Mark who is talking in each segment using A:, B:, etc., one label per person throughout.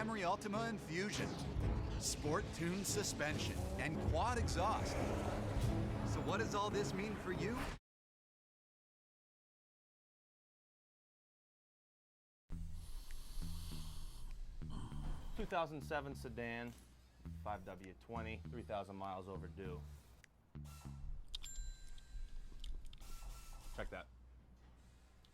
A: Camry Altima Infusion, sport-tuned suspension, and quad exhaust. So what does all this mean for you?
B: ...2007 sedan, 5W20, 3,000 miles overdue. Check that.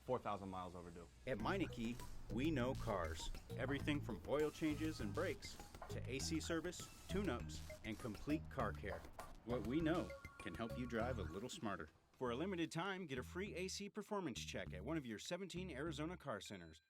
B: 4,000 miles overdue.
C: At Meineke, we know cars. Everything from oil changes and brakes to AC service, tune-ups, and complete car care. What we know can help you drive a little smarter. For a limited time, get a free AC performance check at one of your 17 Arizona car centers.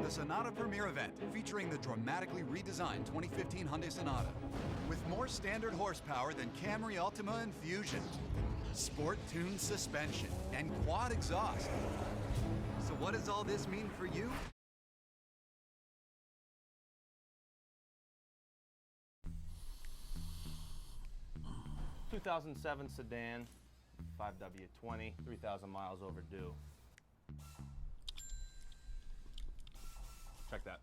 A: The Sonata Premier event, featuring the dramatically redesigned 2015 Hyundai Sonata. With more standard horsepower than Camry Altima Infusion, sport-tuned suspension, and quad exhaust. So what does all this mean for you?
B: ...2007 sedan, 5W20, 3,000 miles overdue. Check that.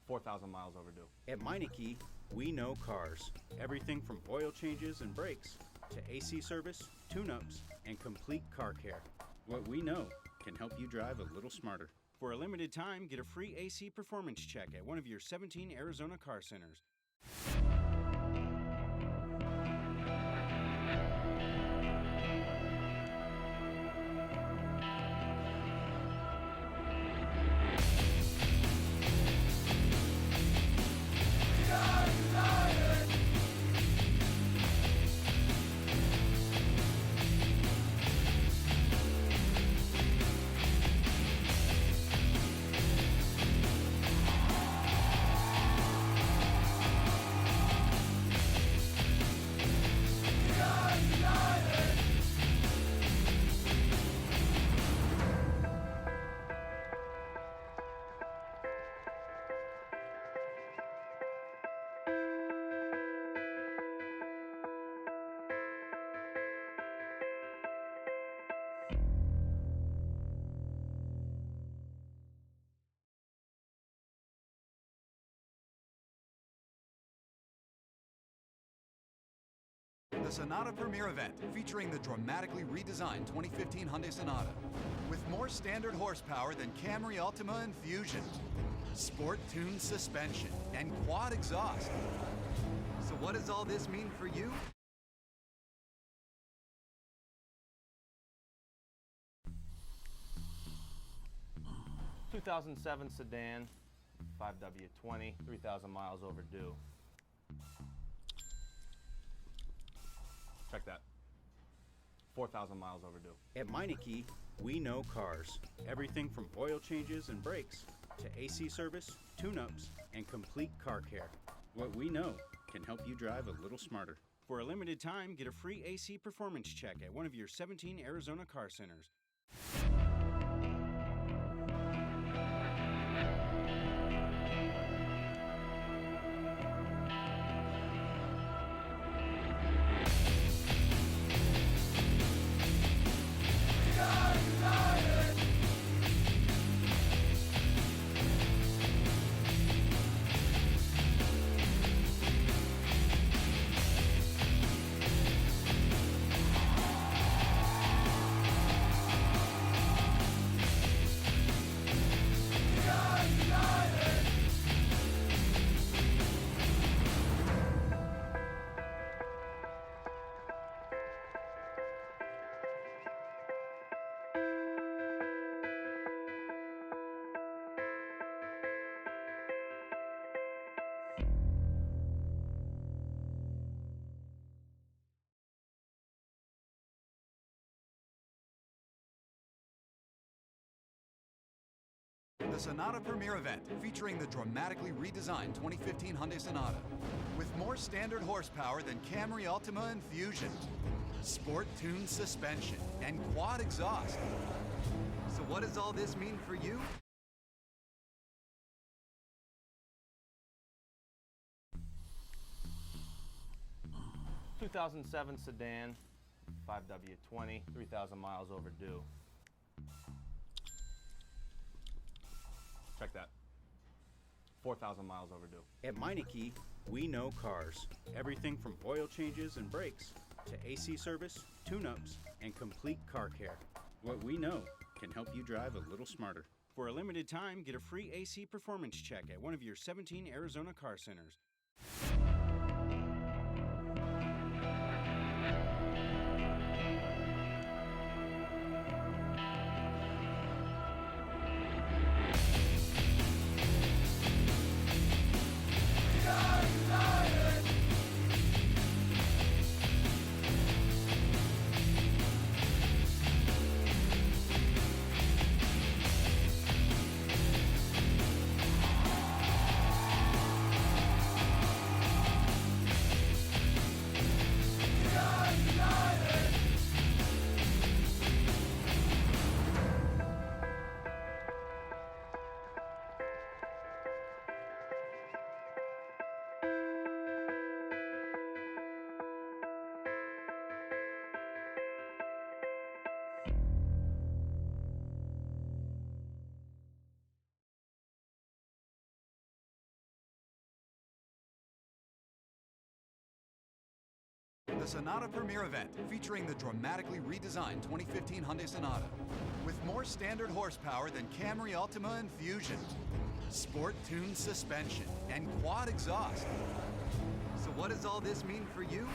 B: 4,000 miles overdue.
C: At Meineke, we know cars. Everything from oil changes and brakes to AC service, tune-ups, and complete car care. What we know can help you drive a little smarter. For a limited time, get a free AC performance check at one of your 17 Arizona car centers.
A: The Sonata Premier event, featuring the dramatically redesigned 2015 Hyundai Sonata. With more standard horsepower than Camry Altima Infusion, sport-tuned suspension, and quad exhaust. So what does all this mean for you?
B: ...2007 sedan, 5W20, 3,000 miles overdue. Check that. 4,000 miles overdue.
C: At Meineke, we know cars. Everything from oil changes and brakes to AC service, tune-ups, and complete car care. What we know can help you drive a little smarter. For a limited time, get a free AC performance check at one of your 17 Arizona car centers.
A: The Sonata Premier event featuring the dramatically redesigned 2015 Hyundai Sonata. With more standard horsepower than Camry Ultima and Fusion, sport-tuned suspension, and quad exhaust. So what does all this mean for you?
B: A 2007 sedan, 5W20, 3,000 miles overdue. Check that. 4,000 miles overdue.
C: At Meineke, we know cars. Everything from oil changes and brakes to AC service, tune-ups, and complete car care. What we know can help you drive a little smarter. For a limited time, get a free AC performance check at one of your 17 Arizona car centers.
A: The Sonata Premier event featuring the dramatically redesigned 2015 Hyundai Sonata. With more standard horsepower than Camry Ultima and Fusion, sport-tuned suspension, and quad exhaust. So what does all this mean for you?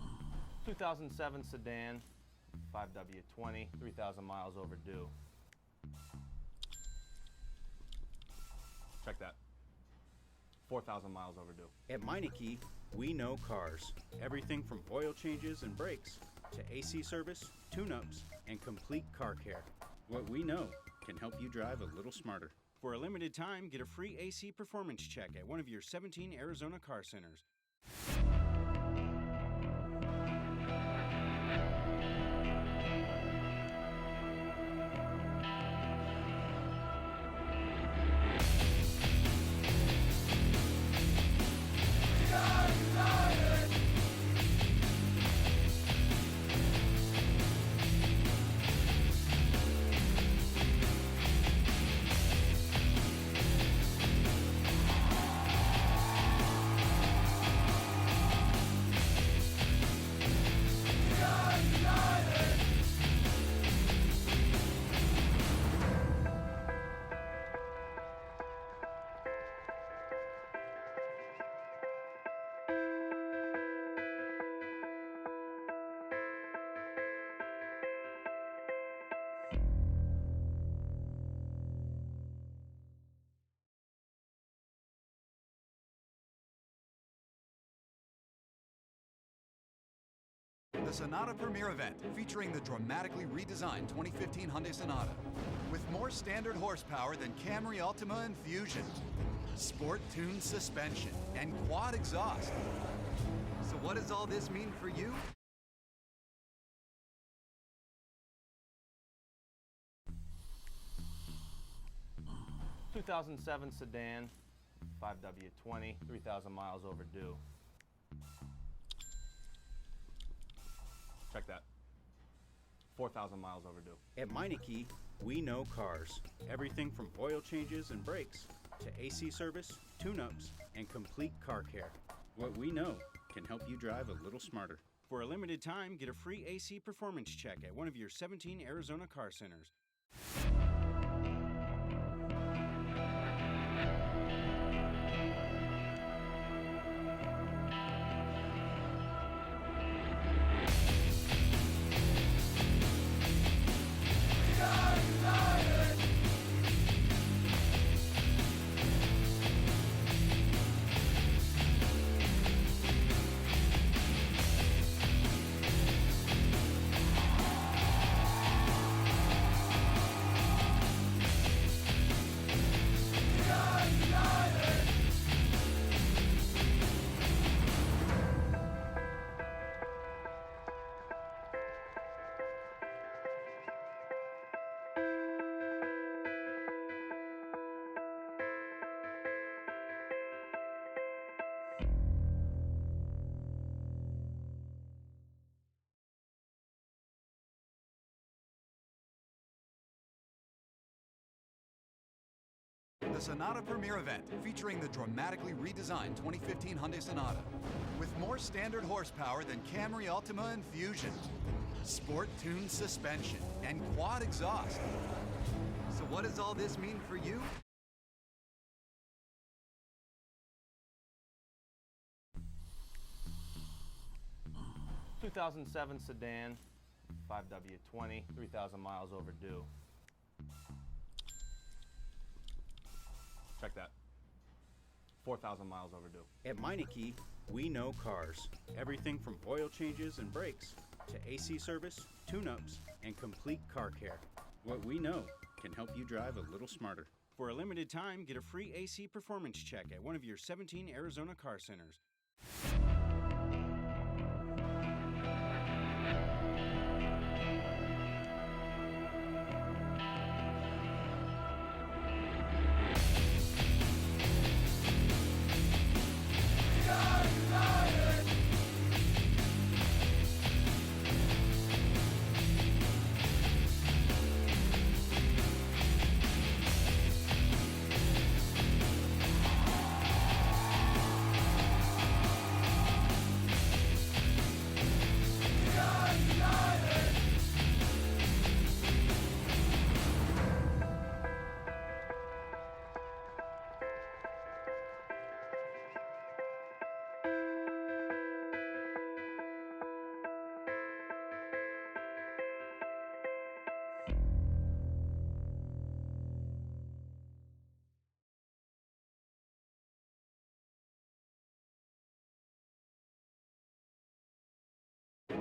B: A 2007 sedan, 5W20, 3,000 miles overdue. Check that. 4,000 miles overdue.
C: At Meineke, we know cars. Everything from oil changes and brakes to AC service, tune-ups, and complete car care. What we know can help you drive a little smarter. For a limited time, get a free AC performance check at one of your 17 Arizona car centers.
A: The Sonata Premier event featuring the dramatically redesigned 2015 Hyundai Sonata. With more standard horsepower than Camry Ultima and Fusion, sport-tuned suspension, and quad exhaust. So what does all this mean for you?
B: A 2007 sedan, 5W20, 3,000 miles overdue. Check that. 4,000 miles overdue.
C: At Meineke, we know cars. Everything from oil changes and brakes to AC service, tune-ups, and complete car care. What we know can help you drive a little smarter. For a limited time, get a free AC performance check at one of your 17 Arizona car centers.
A: Sonata Premier event featuring the dramatically redesigned 2015 Hyundai Sonata. With more standard horsepower than Camry Altima and Fusion, sport-tuned suspension, and quad exhaust. So what does all this mean for you?
B: ...2007 sedan, 5W20, 3,000 miles overdue. Check that. 4,000 miles overdue.
C: At Meineke, we know cars. Everything from oil changes and brakes to AC service, tune-ups, and complete car care. What we know can help you drive a little smarter. For a limited time, get a free AC performance check at one of your 17 Arizona car centers.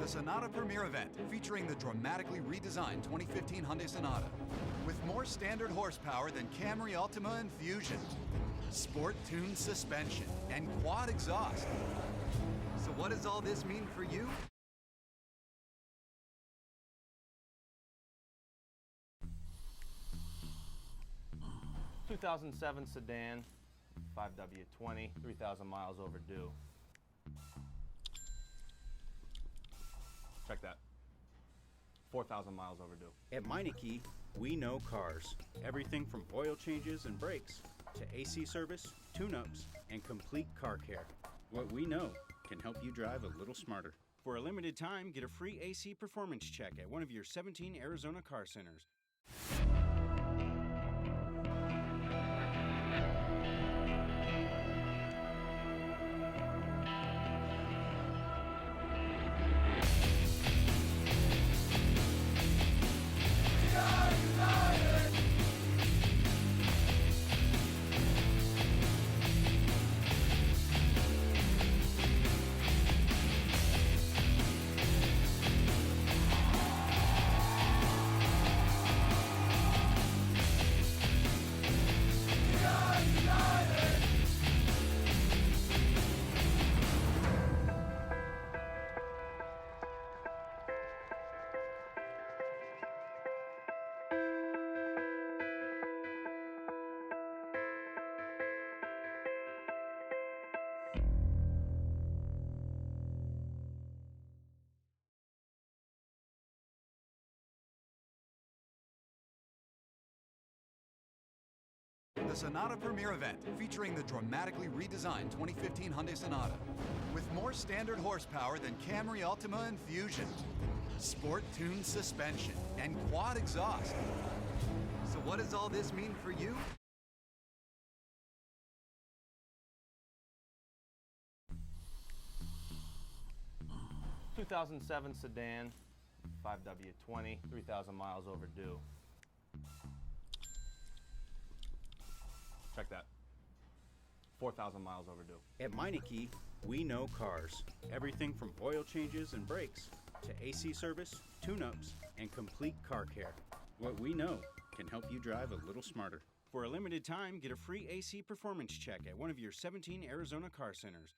A: The Sonata Premier event featuring the dramatically redesigned 2015 Hyundai Sonata. With more standard horsepower than Camry Altima and Fusion, sport-tuned suspension, and quad exhaust. So what does all this mean for you?
B: ...2007 sedan, 5W20, 3,000 miles overdue. Check that. 4,000 miles overdue.
C: At Meineke, we know cars. Everything from oil changes and brakes to AC service, tune-ups, and complete car care. What we know can help you drive a little smarter. For a limited time, get a free AC performance check at one of your 17 Arizona car centers.
A: The Sonata Premier event featuring the dramatically redesigned 2015 Hyundai Sonata. With more standard horsepower than Camry Altima and Fusion, sport-tuned suspension, and quad exhaust. So what does all this mean for you?
B: ...2007 sedan, 5W20, 3,000 miles overdue. Check that. 4,000 miles overdue.
C: At Meineke, we know cars. Everything from oil changes and brakes to AC service, tune-ups, and complete car care. What we know can help you drive a little smarter. For a limited time, get a free AC performance check at one of your 17 Arizona car centers.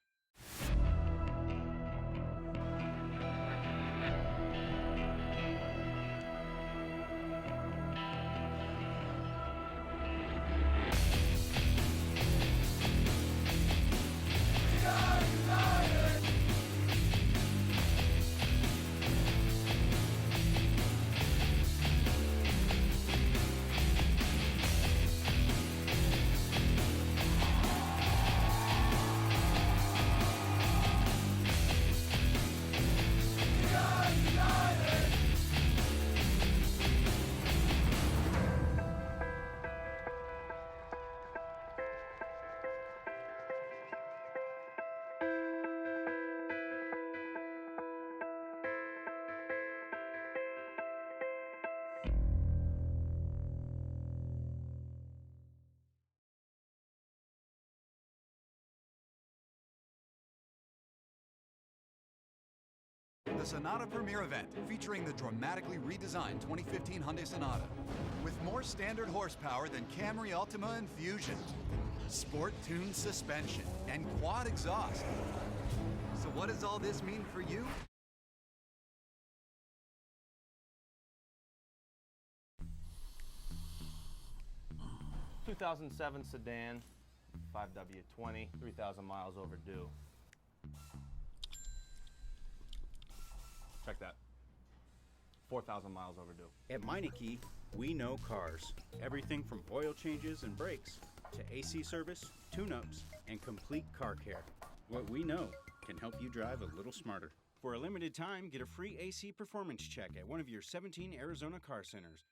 A: The Sonata Premier event featuring the dramatically redesigned 2015 Hyundai Sonata. With more standard horsepower than Camry Altima and Fusion. Sport-tuned suspension and quad exhaust. So what does all this mean for you?
B: A 2007 sedan, 5W20, 3,000 miles overdue. Check that. 4,000 miles overdue.
C: At Meineke, we know cars. Everything from oil changes and brakes to AC service, tune-ups, and complete car care. What we know can help you drive a little smarter. For a limited time, get a free AC performance check at one of your 17 Arizona car centers.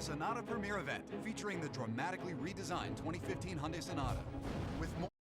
A: The Sonata Premier event featuring the dramatically redesigned 2015 Hyundai Sonata. With more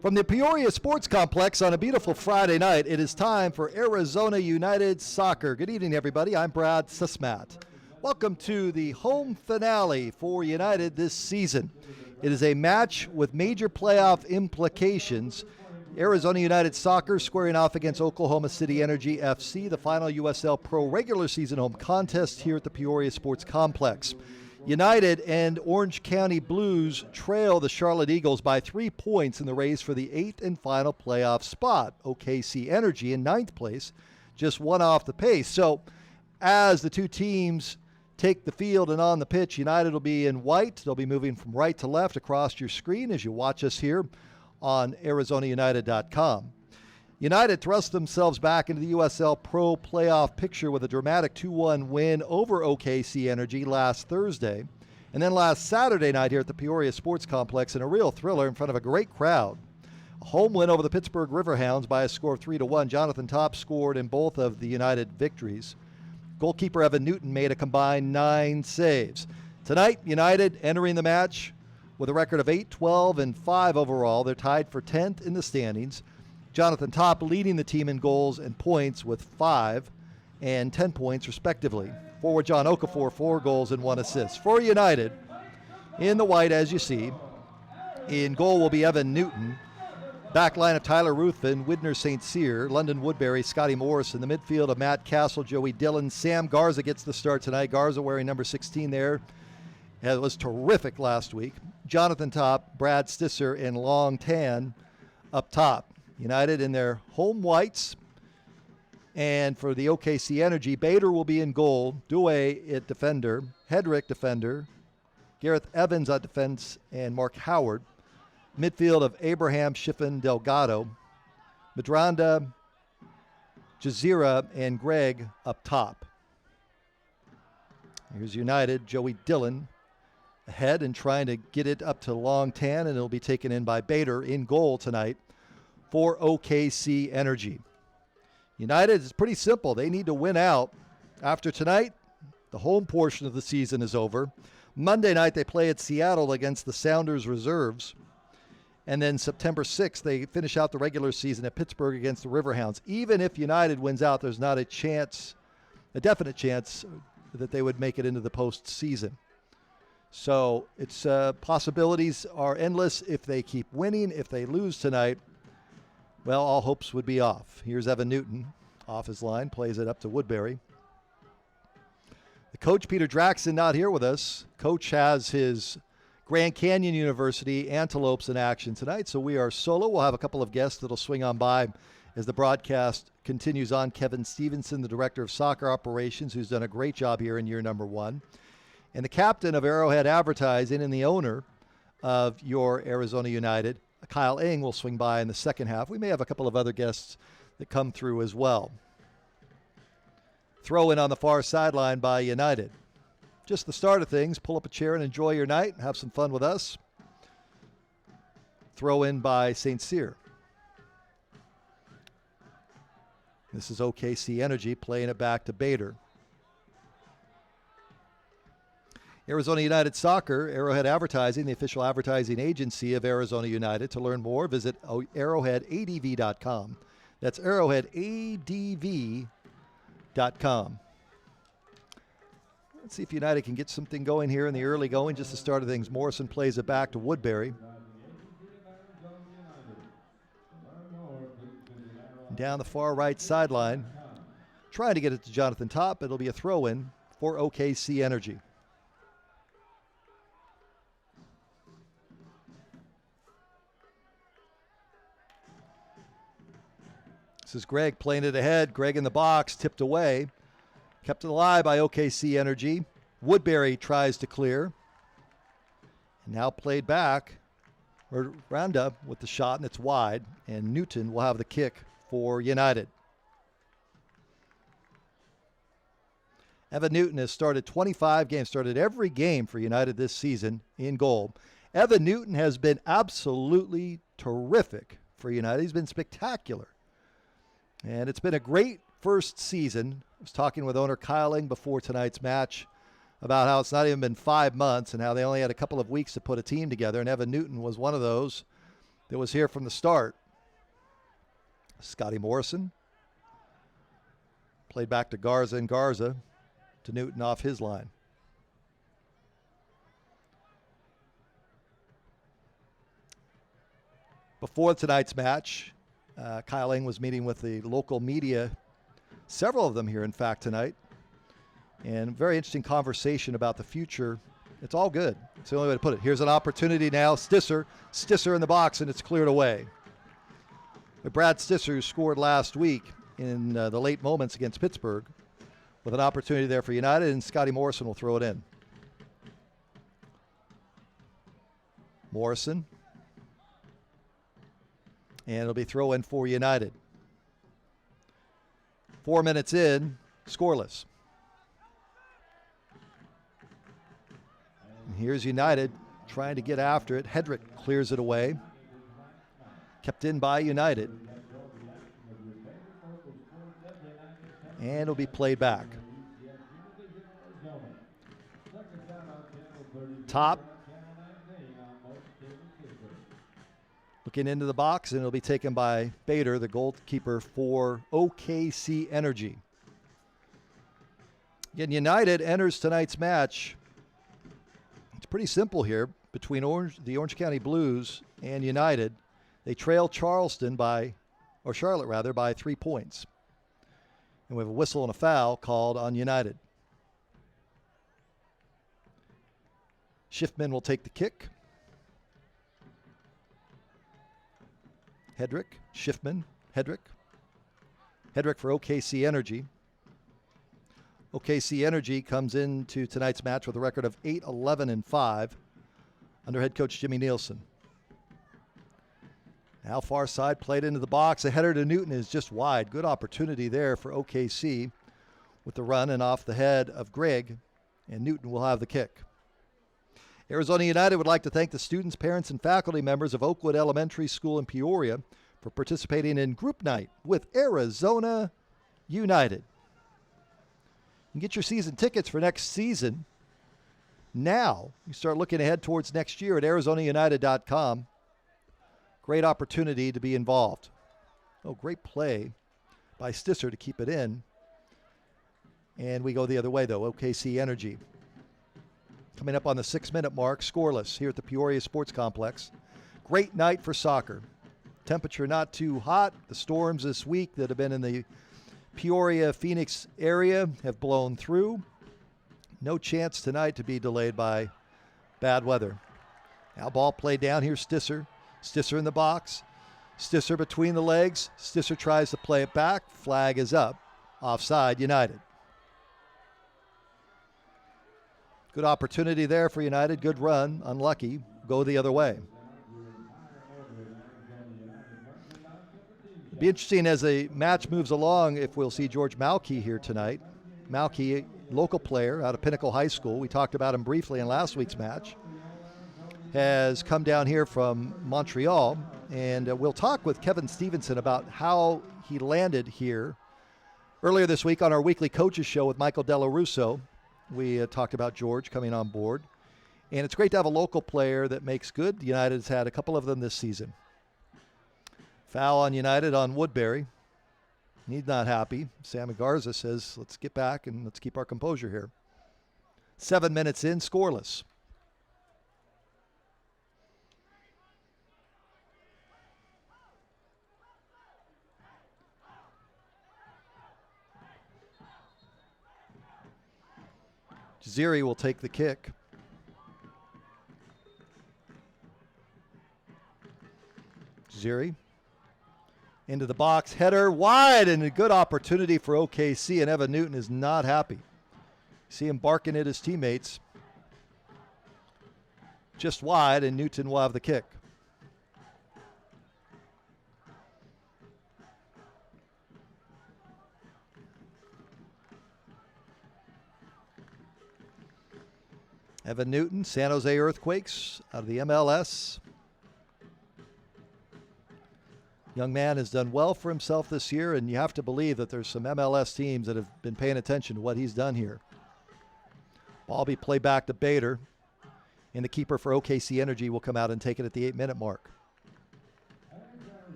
D: From the Peoria Sports Complex on a beautiful Friday night, it is time for Arizona United Soccer. Good evening, everybody. I'm Brad Sismat. Welcome to the home finale for United this season. It is a match with major playoff implications. Arizona United Soccer squaring off against Oklahoma City Energy FC, the final USL Pro regular season home contest here at the Peoria Sports Complex. United and Orange County Blues trail the Charlotte Eagles by 3 points in the race for the 8th and final playoff spot. OKC Energy in 9th place, just one off the pace. So as the two teams take the field and on the pitch, United will be in white. They'll be moving from right to left across your screen as you watch us here on ArizonaUnited.com. United thrust themselves back into the USL Pro playoff picture with a dramatic 2-1 win over OKC Energy last Thursday. And then last Saturday night here at the Peoria Sports Complex in a real thriller in front of a great crowd. A home win over the Pittsburgh Riverhounds by a score of 3-1. Jonathan Topp scored in both of the United victories. Goalkeeper Evan Newton made a combined 9 saves. Tonight, United entering the match with a record of 8-12-5 overall. They're tied for 10th in the standings. Jonathan Topp leading the team in goals and points with 5 and 10 points respectively. Forward John Okafor, 4 goals and 1 assist. For United, in the white as you see, in goal will be Evan Newton. Back line of Tyler Ruthven, Widner St. Cyr, London Woodbury, Scotty Morris. In the midfield of Matt Castle, Joey Dillon. Sam Garza gets the start tonight. Garza wearing number 16 there. It was terrific last week. Jonathan Topp, Brad Stisser, and Long Tan up top. United in their home whites. And for the OKC Energy, Bader will be in goal, Douay at defender, Hedrick defender, Gareth Evans on defense, and Mark Howard. Midfield of Abraham, Schiffin, Delgado, Madranda, Jazira, and Greg up top. Here's United, Joey Dillon ahead and trying to get it up to Long Tan, and it'll be taken in by Bader in goal tonight for OKC Energy. United is pretty simple. They need to win out. After tonight, the home portion of the season is over. Monday night, they play at Seattle against the Sounders reserves. And then September 6th, they finish out the regular season at Pittsburgh against the Riverhounds. Even if United wins out, there's not a definite chance that they would make it into the postseason. So it's possibilities are endless if they keep winning. If they lose tonight, well, all hopes would be off. Here's Evan Newton off his line, plays it up to Woodbury. The coach, Peter Draxton, not here with us. Coach has his Grand Canyon University Antelopes in action tonight, so we are solo. We'll have a couple of guests that'll swing on by as the broadcast continues on. Kevin Stevenson, the Director of Soccer Operations, who's done a great job here in year number 1. And the captain of Arrowhead Advertising and the owner of your Arizona United, Kyle Eng, will swing by in the second half. We may have a couple of other guests that come through as well. Throw in on the far sideline by United. Just the start of things. Pull up a chair and enjoy your night. Have some fun with us. Throw in by St. Cyr. This is OKC Energy playing it back to Bader. Arizona United Soccer, Arrowhead Advertising, the official advertising agency of Arizona United. To learn more, visit arrowheadadv.com. That's arrowheadadv.com. Let's see if United can get something going here in the early going, just the start of things. Morrison plays it back to Woodbury. Down the far right sideline, trying to get it to Jonathan Topp. It'll be a throw-in for OKC Energy. This is Greg playing it ahead. Greg in the box, tipped away. Kept it alive by OKC Energy. Woodbury tries to clear. And now played back. Randa with the shot, and it's wide. And Newton will have the kick for United. Evan Newton has started 25 games, started every game for United this season in goal. Evan Newton has been absolutely terrific for United. He's been spectacular. And it's been a great first season. I was talking with owner Kyle Eng before tonight's match about how it's not even been 5 months and how they only had a couple of weeks to put a team together, and Evan Newton was one of those that was here from the start. Scotty Morrison played back to Garza and Garza to Newton off his line. Before tonight's match, Kyle Ing was meeting with the local media, several of them here, in fact, tonight. And very interesting conversation about the future. It's all good. It's the only way to put it. Here's an opportunity now. Stisser in the box, and it's cleared away. But Brad Stisser, who scored last week in the late moments against Pittsburgh, with an opportunity there for United, and Scotty Morrison will throw it in. Morrison. And it'll be throw in for United. 4 minutes in, scoreless. And here's United trying to get after it. Hedrick clears it away. Kept in by United. And it'll be played back. Top. Looking into the box, and it'll be taken by Bader, the goalkeeper for OKC Energy. Again, United enters tonight's match. It's pretty simple here between the Orange County Blues and United. They trail Charlotte by 3 points. And we have a whistle and a foul called on United. Schiffman will take the kick. Hedrick, Schiffman, Hedrick. Hedrick for OKC Energy. OKC Energy comes into tonight's match with a record of 8-11-5 under head coach Jimmy Nielsen. Now far side played into the box. A header to Newton is just wide. Good opportunity there for OKC with the run and off the head of Greg, and Newton will have the kick. Arizona United would like to thank the students, parents, and faculty members of Oakwood Elementary School in Peoria for participating in group night with Arizona United. You can get your season tickets for next season now. You start looking ahead towards next year at ArizonaUnited.com. Great opportunity to be involved. Oh, great play by Stisser to keep it in. And we go the other way, though. OKC Energy. Coming up on the 6-minute mark, scoreless here at the Peoria Sports Complex. Great night for soccer. Temperature not too hot. The storms this week that have been in the Peoria, Phoenix area have blown through. No chance tonight to be delayed by bad weather. Now ball played down here, Stisser. Stisser in the box. Stisser between the legs. Stisser tries to play it back. Flag is up. Offside, United. Good opportunity there for United. Good run. Unlucky. Go the other way. It'll be interesting as the match moves along if we'll see George Malky here tonight. Malky, local player out of Pinnacle High School. We talked about him briefly in last week's match. Has come down here from Montreal. And we'll talk with Kevin Stevenson about how he landed here. Earlier this week on our weekly coaches show with Michael Della Russo, we talked about George coming on board. And it's great to have a local player that makes good. United's had a couple of them this season. Foul on United on Woodbury. He's not happy. Sammy Garza says, let's get back and let's keep our composure here. 7 minutes in, scoreless. Ziri will take the kick. Ziri into the box, header wide, and a good opportunity for OKC, and Evan Newton is not happy. See him barking at his teammates. Just wide, and Newton will have the kick. Evan Newton, San Jose Earthquakes out of the MLS. Young man has done well for himself this year, and you have to believe that there's some MLS teams that have been paying attention to what he's done here. Ball be played back to Bader. And the keeper for OKC Energy will come out and take it at the 8-minute mark.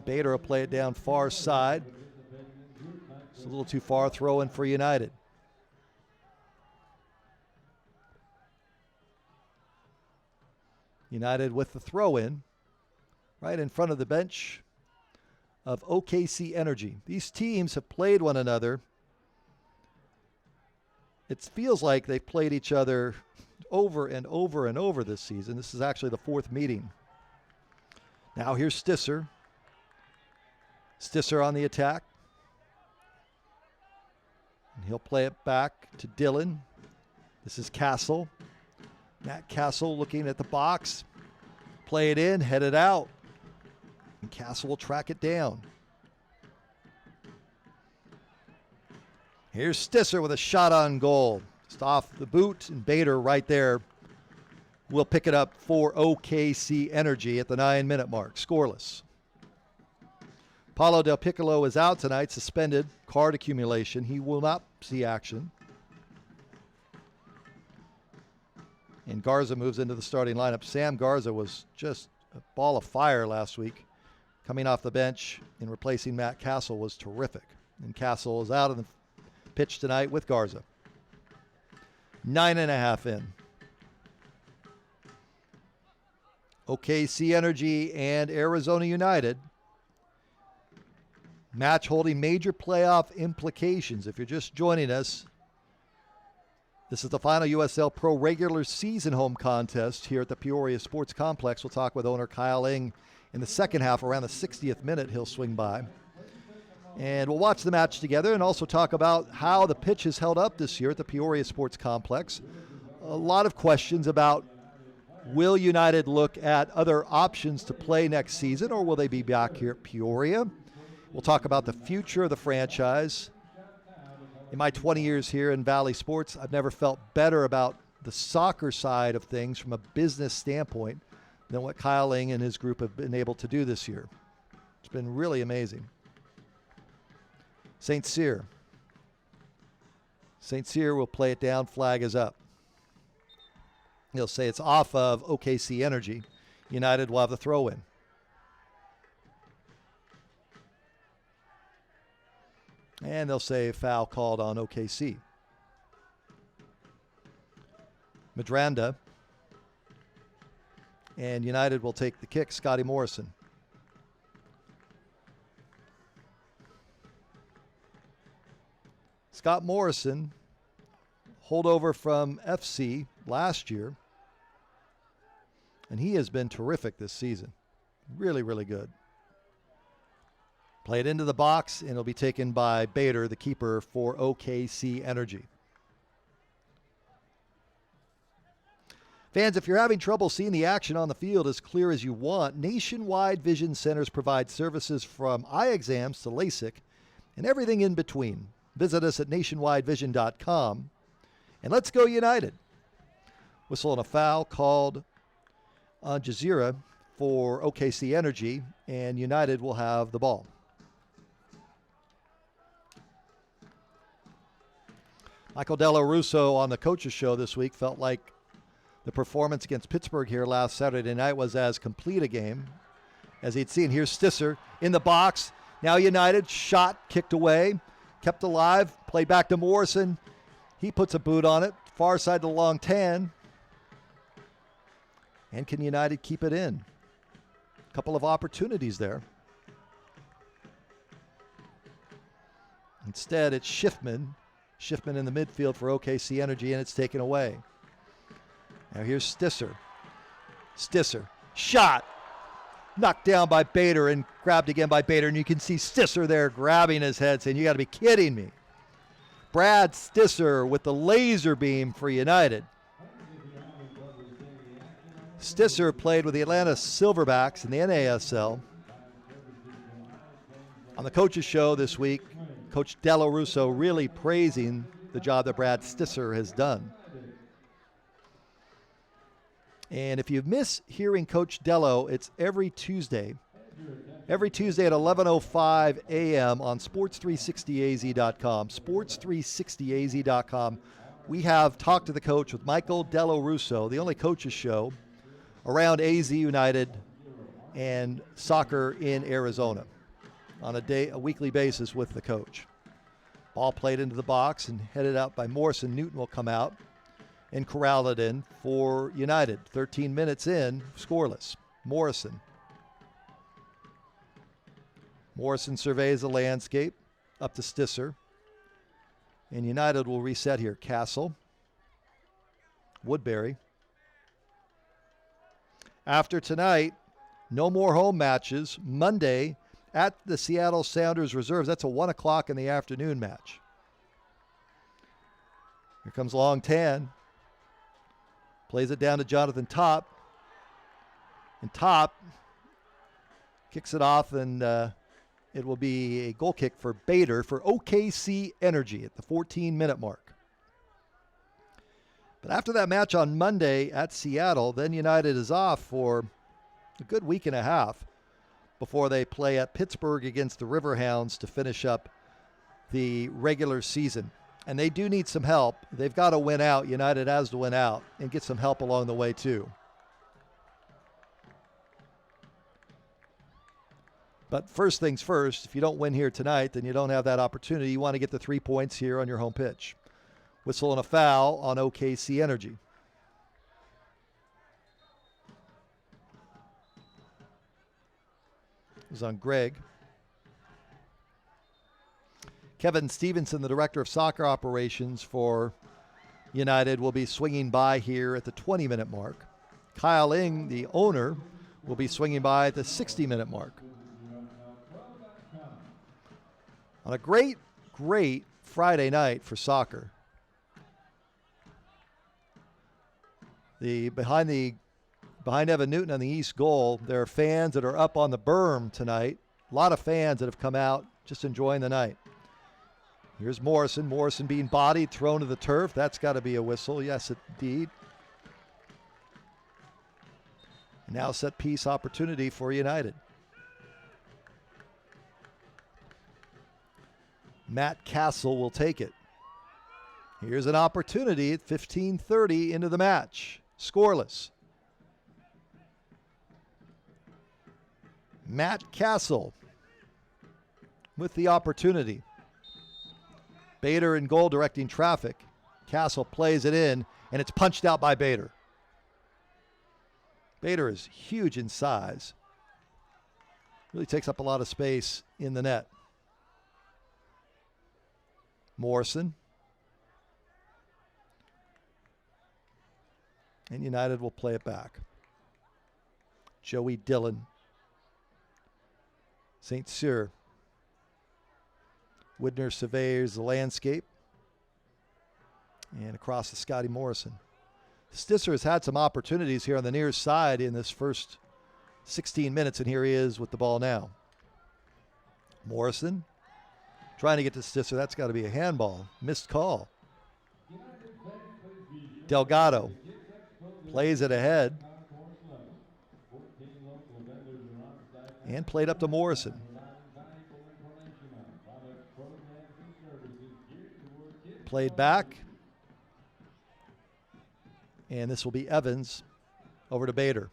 D: Bader will play it down far side. It's a little too far, throw in for United. United with the throw in right in front of the bench of OKC Energy. These teams have played one another. It feels like they've played each other over and over and over this season. This is actually the fourth meeting. Now here's Stisser. Stisser on the attack. And he'll play it back to Dillon. This is Castle. Matt Castle looking at the box. Play it in, head it out. And Castle will track it down. Here's Stisser with a shot on goal. Just off the boot, and Bader right there will pick it up for OKC Energy at the 9-minute mark. Scoreless. Paulo Del Piccolo is out tonight, suspended, card accumulation. He will not see action. And Garza moves into the starting lineup. Sam Garza was just a ball of fire last week. Coming off the bench and replacing Matt Castle was terrific. And Castle is out of the pitch tonight with Garza. 9.5 in. OKC Energy and Arizona United. Match holding major playoff implications. If you're just joining us, this is the final USL Pro regular season home contest here at the Peoria Sports Complex. We'll talk with owner Kyle Ing in the second half. Around the 60th minute, he'll swing by. And we'll watch the match together and also talk about how the pitch has held up this year at the Peoria Sports Complex. A lot of questions about, will United look at other options to play next season, or will they be back here at Peoria? We'll talk about the future of the franchise. In my 20 years here in Valley Sports, I've never felt better about the soccer side of things from a business standpoint than what Kyle Ing and his group have been able to do this year. It's been really amazing. St. Cyr. St. Cyr will play it down, flag is up. He'll say it's off of OKC Energy. United will have the throw in. And they'll say foul called on OKC. Madranda. And United will take the kick, Scotty Morrison. Scott Morrison, holdover from FC last year. And he has been terrific this season. Really, really good. Play it into the box, and it'll be taken by Bader, the keeper for OKC Energy. Fans, if you're having trouble seeing the action on the field as clear as you want, Nationwide Vision Centers provide services from eye exams to LASIK and everything in between. Visit us at nationwidevision.com. And let's go United. Whistle and a foul called on Jazeera for OKC Energy, and United will have the ball. Michael Della Russo on the Coach's Show this week felt like the performance against Pittsburgh here last Saturday night was as complete a game as he'd seen. Here's Stisser in the box. Now United, shot kicked away, kept alive, played back to Morrison. He puts a boot on it, far side to the long tan. And can United keep it in? A couple of opportunities there. Instead, it's Schiffman. Schiffman in the midfield for OKC Energy, and it's taken away. Now here's Stisser. Stisser, shot. Knocked down by Bader and grabbed again by Bader, and you can see Stisser there grabbing his head, saying, you got to be kidding me. Brad Stisser with the laser beam for United. Stisser played with the Atlanta Silverbacks in the NASL. On the Coach's Show this week, Coach Della Russo really praising the job that Brad Stisser has done. And if you miss hearing Coach Dello, it's every Tuesday every Tuesday at 11:05 a.m. on sports360az.com. Sports360az.com. We have Talked to the Coach with Michael Dello Russo, the only coaches show around AZ United and soccer in Arizona on a weekly basis with the coach. Ball played into the box and headed out by Morrison. Newton will come out and corral it in for United. 13 minutes in, scoreless. Morrison surveys the landscape up to Stisser. And United will reset here. Castle. Woodbury. After tonight, no more home matches. Monday at the Seattle Sounders Reserves. That's a 1 o'clock in the afternoon match. Here comes Long Tan. Plays it down to Jonathan Top. And Top kicks it off, and it will be a goal kick for Bader for OKC Energy at the 14-minute mark. But after that match on Monday at Seattle, then United is off for a good week and a half before they play at Pittsburgh against the Riverhounds to finish up the regular season. And they do need some help. They've got to win out. United has to win out and get some help along the way too. But first things first, if you don't win here tonight, then you don't have that opportunity. You want to get the 3 points here on your home pitch. Whistle and a foul on OKC Energy. It was on Greg. Kevin Stevenson, the director of soccer operations for United, will be swinging by here at the 20-minute mark. Kyle Ing, the owner, will be swinging by at the 60-minute mark. On a great Friday night for soccer. Behind Evan Newton on the east goal, there are fans that are up on the berm tonight. A lot of fans that have come out just enjoying the night. Here's Morrison. Morrison being bodied, thrown to the turf. That's got to be a whistle. Yes, indeed. Now set piece opportunity for United. Matt Castle will take it. Here's an opportunity at 15:30 into the match. Scoreless. Matt Castle with the opportunity. Bader in goal directing traffic. Castle plays it in, and it's punched out by Bader. Bader is huge in size. Really takes up a lot of space in the net. Morrison. And United will play it back. Joey Dillon. St. Cyr. Widner surveys the landscape. And across to Scotty Morrison. Stisser has had some opportunities here on the near side in this first 16 minutes, and here he is with the ball now. Morrison trying to get to Stisser. That's got to be a handball. Missed call. Delgado plays it ahead. And played up to Morrison. Played back. And this will be Evans over to Bader.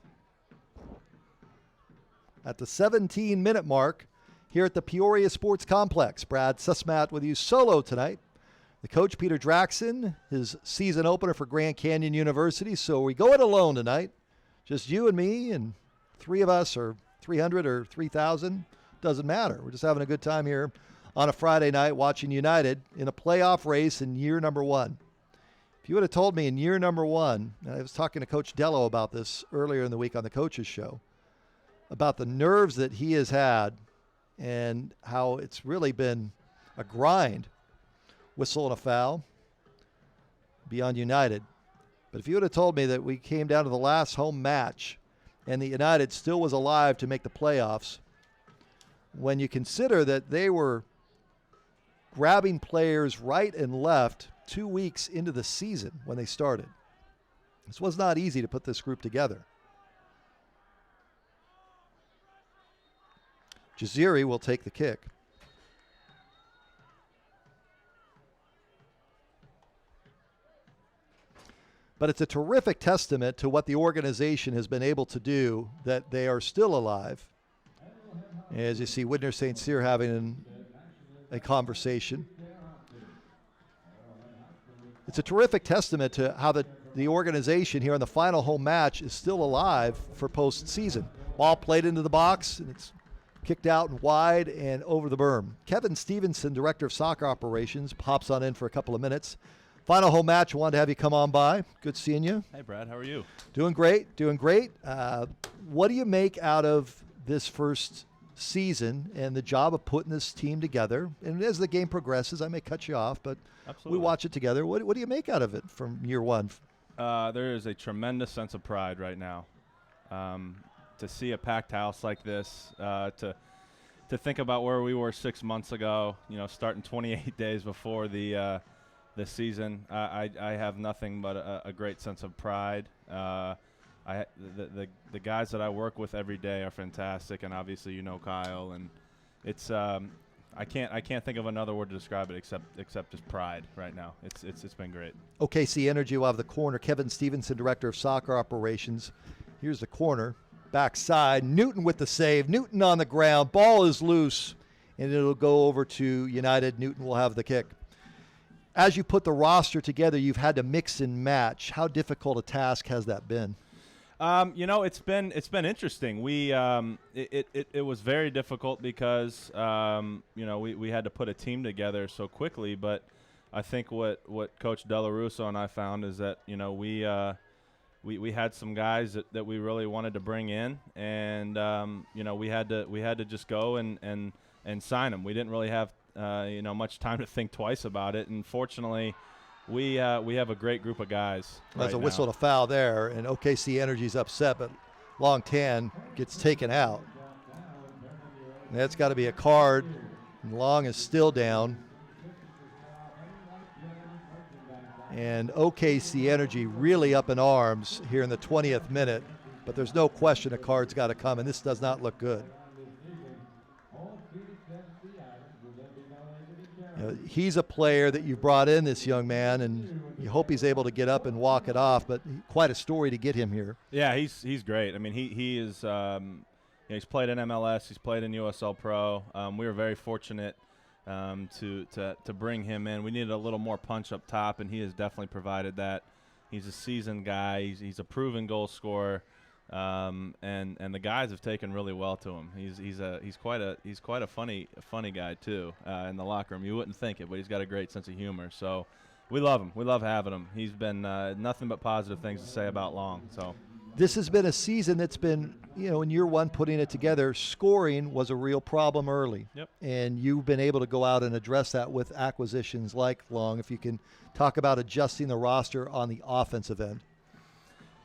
D: At the 17-minute mark here at the Peoria Sports Complex, Brad Sussmat with you solo tonight. The coach, Peter Draxon, his season opener for Grand Canyon University. So we go it alone tonight. Just you and me and three of us, or 300 or 3,000. Doesn't matter. We're just having a good time here on a Friday night watching United in a playoff race in year number one. If you would have told me in year number one, and I was talking to Coach Dello about this earlier in the week on the coaches show, about the nerves that he has had and how it's really been a grind. Whistle and a foul beyond United. But if you would have told me that we came down to the last home match and the United still was alive to make the playoffs, when you consider that they were grabbing players right and left 2 weeks into the season when they started. This was not easy to put this group together. Jaziri will take the kick. But it's a terrific testament to what the organization has been able to do, that they are still alive. As you see, Widner St. Cyr having a conversation. It's a terrific testament to how the organization here in the final home match is still alive for postseason. Ball played into the box, and it's kicked out and wide and over the berm. Kevin Stevenson, Director of Soccer Operations, pops on in for a couple of minutes. Final home match, wanted to have you come on by. Good seeing you.
B: Hey, Brad, how are you?
D: Doing great, doing great. What do you make out of this first season and the job of putting this team together? And as the game progresses, I may cut you off, but
B: Absolutely.
D: We watch it together. What do you make out of it from year one?
B: There is a tremendous sense of pride right now. To see a packed house like this, to think about where we were 6 months ago, starting 28 days before the season, I have nothing but a great sense of pride. The guys that I work with every day are fantastic, and obviously Kyle, and it's I can't think of another word to describe it except just pride right now. It's been great.
D: OKC Energy will have the corner. Kevin Stevenson, Director of Soccer Operations. Here's the corner. Backside. Newton with the save. Newton on the ground. Ball is loose, and it'll go over to United. Newton will have the kick. As you put the roster together, you've had to mix and match. How difficult a task has that been?
B: It's been interesting. It was very difficult because we had to put a team together so quickly. But I think what Coach Della Russo and I found is that we had some guys that we really wanted to bring in, and we had to just go and sign them. We didn't really have much time to think twice about it, and fortunately, we have a great group of guys.
D: There's a
B: now.
D: whistle to foul there, and OKC Energy's upset, but Long Tan gets taken out. And that's got to be a card, and Long is still down. And OKC Energy really up in arms here in the 20th minute, but there's no question a card's got to come, and this does not look good. He's a player that you brought in, this young man, and you hope he's able to get up and walk it off, but quite a story to get him here.
B: Yeah, he's great. I mean, he is he's played in MLS, he's played in USL Pro. We were very fortunate to bring him in. We needed a little more punch up top, and he has definitely provided that. He's a seasoned guy. He's a proven goal scorer, and the guys have taken really well to him. He's quite a funny guy too in the locker room. You wouldn't think it, but he's got a great sense of humor. So we love him. We love having him. He's been nothing but positive things to say about Long. So
D: this has been a season that's been, in year one, putting it together. Scoring was a real problem early.
B: Yep. And
D: you've been able to go out and address that with acquisitions like Long. If you can talk about adjusting the roster on the offensive end.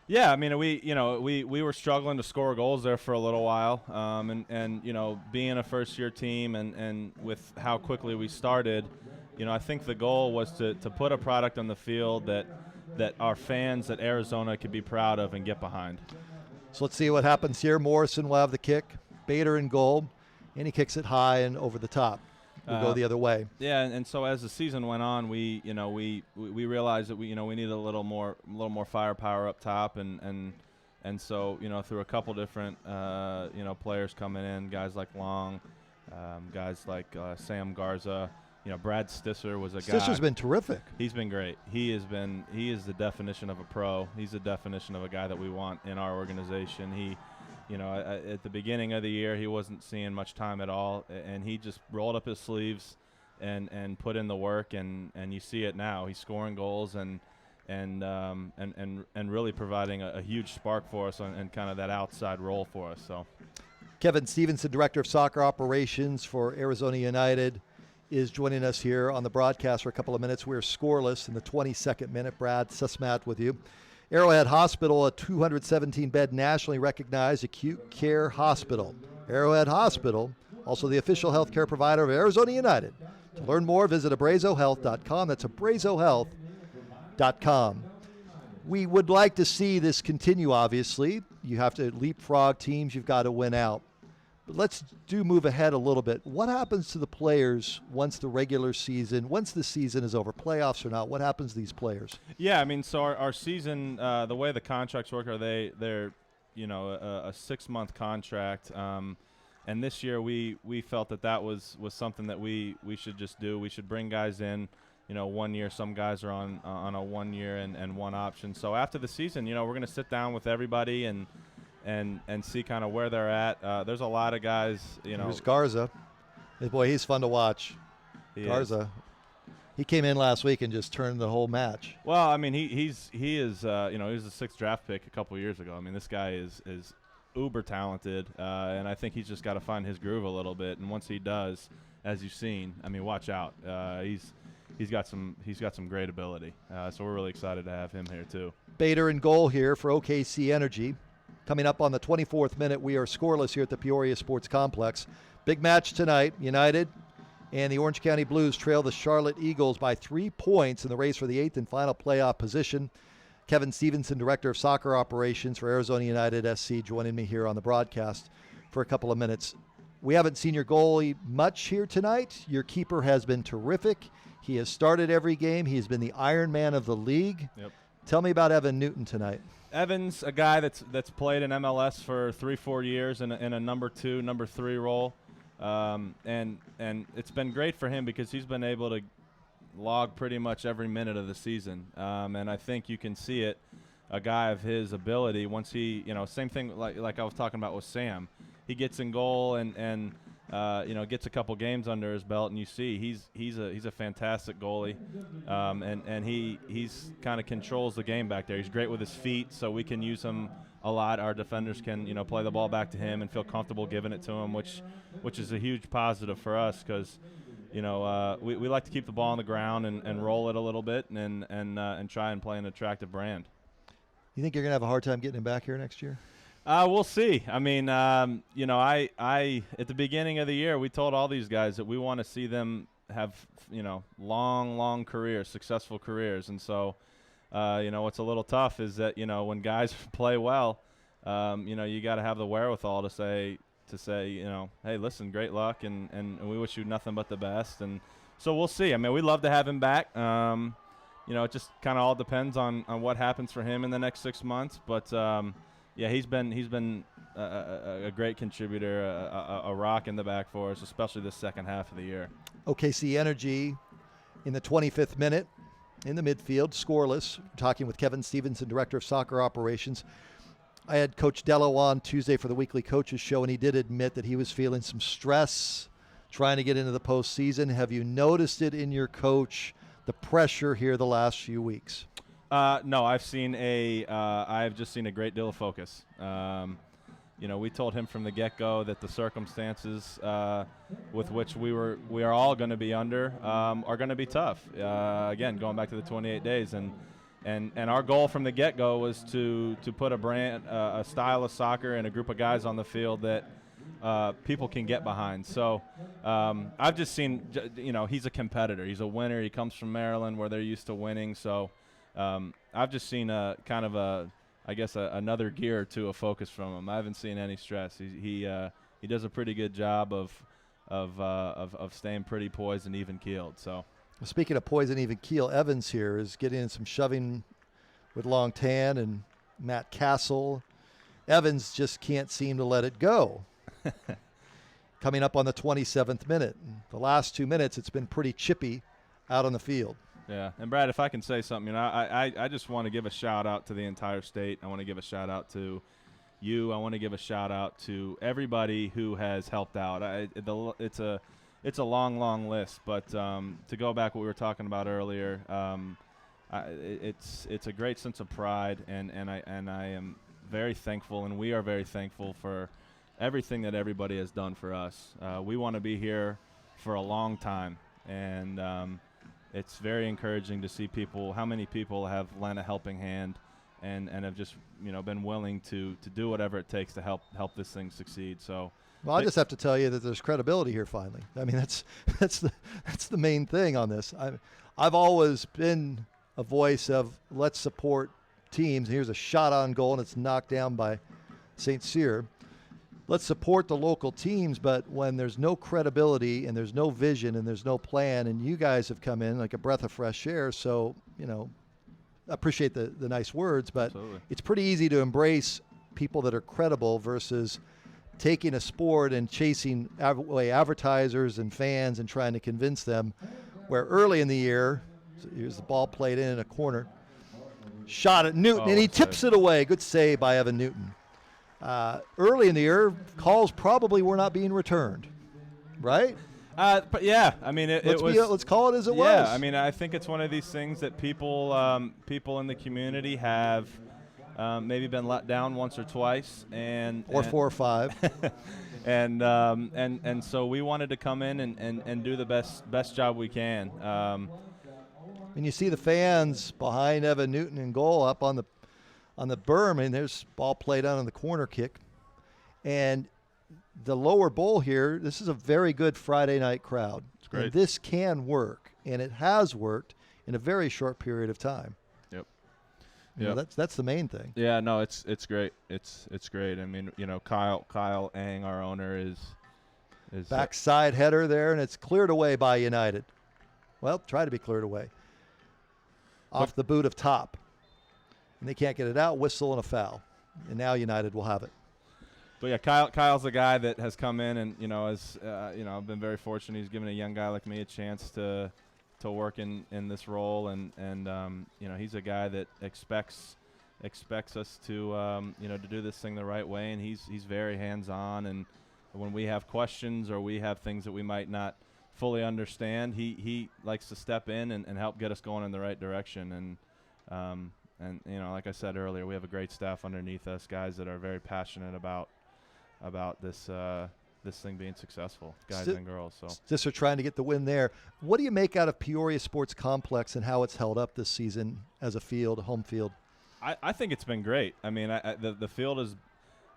B: Yeah, I mean, we were struggling to score goals there for a little while, and being a first-year team and with how quickly we started, I think the goal was to put a product on the field that our fans at Arizona could be proud of and get behind.
D: So let's see what happens here. Morrison will have the kick, Bader in goal, and he kicks it high and over the top. We'll go the other way.
B: Yeah, and so as the season went on, we realized that we needed a little more firepower up top, and so through a couple different players coming in, guys like Long, guys like Sam Garza, Brad Stisser was a guy.
D: Stisser's been terrific.
B: He's been great. He is the definition of a pro. He's the definition of a guy that we want in our organization. He. At the beginning of the year, he wasn't seeing much time at all, and he just rolled up his sleeves and put in the work, and you see it now. He's scoring goals and really providing a huge spark for us and kind of that outside role for us. So,
D: Kevin Stevenson, Director of Soccer Operations for Arizona United, is joining us here on the broadcast for a couple of minutes. We're scoreless in the 22nd minute. Brad Susmat with you. Arrowhead Hospital, a 217-bed nationally recognized acute care hospital. Arrowhead Hospital, also the official healthcare provider of Arizona United. To learn more, visit abrazohealth.com. That's abrazohealth.com. We would like to see this continue, obviously. You have to leapfrog teams. You've got to win out. But let's move ahead a little bit. What happens to the players once the season is over, playoffs or not? What happens to these players?
B: Yeah, I mean, so our season, the way the contracts work, they're a 6-month contract. And this year we felt that was something that we should just do. We should bring guys in, 1 year. Some guys are on a 1 year and one option. So after the season, we're going to sit down with everybody and see kind of where they're at. There's a lot of guys,
D: There's Garza. Boy, he's fun to watch. Garza. He came in last week and just turned the whole match.
B: Well, I mean, he is he was a 6th draft pick a couple years ago. I mean, this guy is uber talented, and I think he's just got to find his groove a little bit. And once he does, as you've seen, I mean, watch out. He's got some great ability. So we're really excited to have him here too.
D: Bader in goal here for OKC Energy. Coming up on the 24th minute, we are scoreless here at the Peoria Sports Complex. Big match tonight. United and the Orange County Blues trail the Charlotte Eagles by 3 points in the race for the 8th and final playoff position. Kevin Stevenson, Director of Soccer Operations for Arizona United SC, joining me here on the broadcast for a couple of minutes. We haven't seen your goalie much here tonight. Your keeper has been terrific. He has started every game. He has been the Iron Man of the league.
B: Yep. Tell
D: me about Evan Newton tonight.
B: Evan's a guy that's played in MLS for 3-4 years in a number 2, number 3 role, and it's been great for him because he's been able to log pretty much every minute of the season, and I think you can see it. A guy of his ability, once he, same thing like I was talking about with Sam, he gets in goal and gets a couple games under his belt, and you see he's a fantastic goalie, and he's kind of controls the game back there. He's great with his feet, so we can use him a lot. Our defenders can play the ball back to him and feel comfortable giving it to him, which is a huge positive for us because we like to keep the ball on the ground and roll it a little bit and try and play an attractive brand.
D: You think you're gonna have a hard time getting him back here next year?
B: We'll see. I mean, I at the beginning of the year, we told all these guys that we want to see them have, long careers, successful careers. And so, what's a little tough is that, when guys play well, you got to have the wherewithal to say, hey, listen, great luck, and we wish you nothing but the best. And so we'll see. I mean, we'd love to have him back. It just kind of all depends on what happens for him in the next 6 months. But, yeah, he's been a great contributor, a rock in the back for us, especially the second half of the year.
D: OKC Energy in the 25th minute in the midfield, scoreless. We're talking with Kevin Stevenson, Director of Soccer Operations. I had Coach Dello on Tuesday for the weekly coaches show, and he did admit that he was feeling some stress trying to get into the postseason. Have you noticed it in your coach, the pressure here the last few weeks?
B: No, I've just seen a great deal of focus. We told him from the get-go that the circumstances with which we are all going to be under are going to be tough. Again, going back to the 28 days, and our goal from the get-go was to put a style of soccer and a group of guys on the field that people can get behind. So I've just seen, he's a competitor. He's a winner. He comes from Maryland where they're used to winning. So I've just seen another gear or two of focus from him. I haven't seen any stress. He does a pretty good job of staying pretty poised and even keeled. So
D: speaking of poised and even keel, Evans here is getting in some shoving with Long Tan and Matt Castle. Evans just can't seem to let it go. Coming up on the 27th minute. The last 2 minutes, it's been pretty chippy out on the field.
B: Yeah, and Brad, if I can say something, I just want to give a shout out to the entire state. I want to give a shout out to you. I want to give a shout out to everybody who has helped out. It's a long list, but to go back what we were talking about earlier, it's a great sense of pride, and I am very thankful, and we are very thankful for everything that everybody has done for us. We want to be here for a long time, and it's very encouraging to see how many people have lent a helping hand and have just, been willing to do whatever it takes to help this thing succeed. So,
D: well, I just have to tell you that there's credibility here finally. I mean, that's the main thing on this. I've always been a voice of let's support teams. Here's a shot on goal, and it's knocked down by St. Cyr. let's support the local teams, but when there's no credibility and there's no vision and there's no plan, and you guys have come in like a breath of fresh air, so, I appreciate the nice words, but
B: Absolutely.
D: It's pretty easy to embrace people that are credible versus taking a sport and chasing away advertisers and fans and trying to convince them, where early in the year, here's the ball played in a corner, shot at Newton, and he tips it away. Good save by Evan Newton. Early in the year, calls probably were not being returned, right?
B: But yeah, I mean,
D: let's call it as it was.
B: Yeah, I mean, I think it's one of these things that people in the community have maybe been let down once or twice,
D: or 4 or 5,
B: and so we wanted to come in and do the best job we can.
D: And you see the fans behind Evan Newton in goal up on the berm, and there's ball played out on the corner kick, and the lower bowl here, this is a very good Friday night crowd.
B: It's great.
D: And this can work, and it has worked in a very short period of time.
B: Yep.
D: That's the main thing.
B: Yeah, no, it's great. It's great. I mean, Kyle Ang, our owner, is
D: backside header there, and it's cleared away by United. Well, try to be cleared away. Off the boot of Top. And they can't get it out, whistle and a foul. And now United will have it.
B: But yeah, Kyle's a guy that has come in and, I've been very fortunate. He's given a young guy like me a chance to work in this role, and he's a guy that expects us to to do this thing the right way, and he's very hands-on, and when we have questions or we have things that we might not fully understand, he likes to step in and help get us going in the right direction. And like I said earlier, we have a great staff underneath us, guys that are very passionate about this thing being successful, guys and girls. So
D: just are trying to get the win there. What do you make out of Peoria Sports Complex and how it's held up this season as a home field?
B: I think it's been great. I mean, the field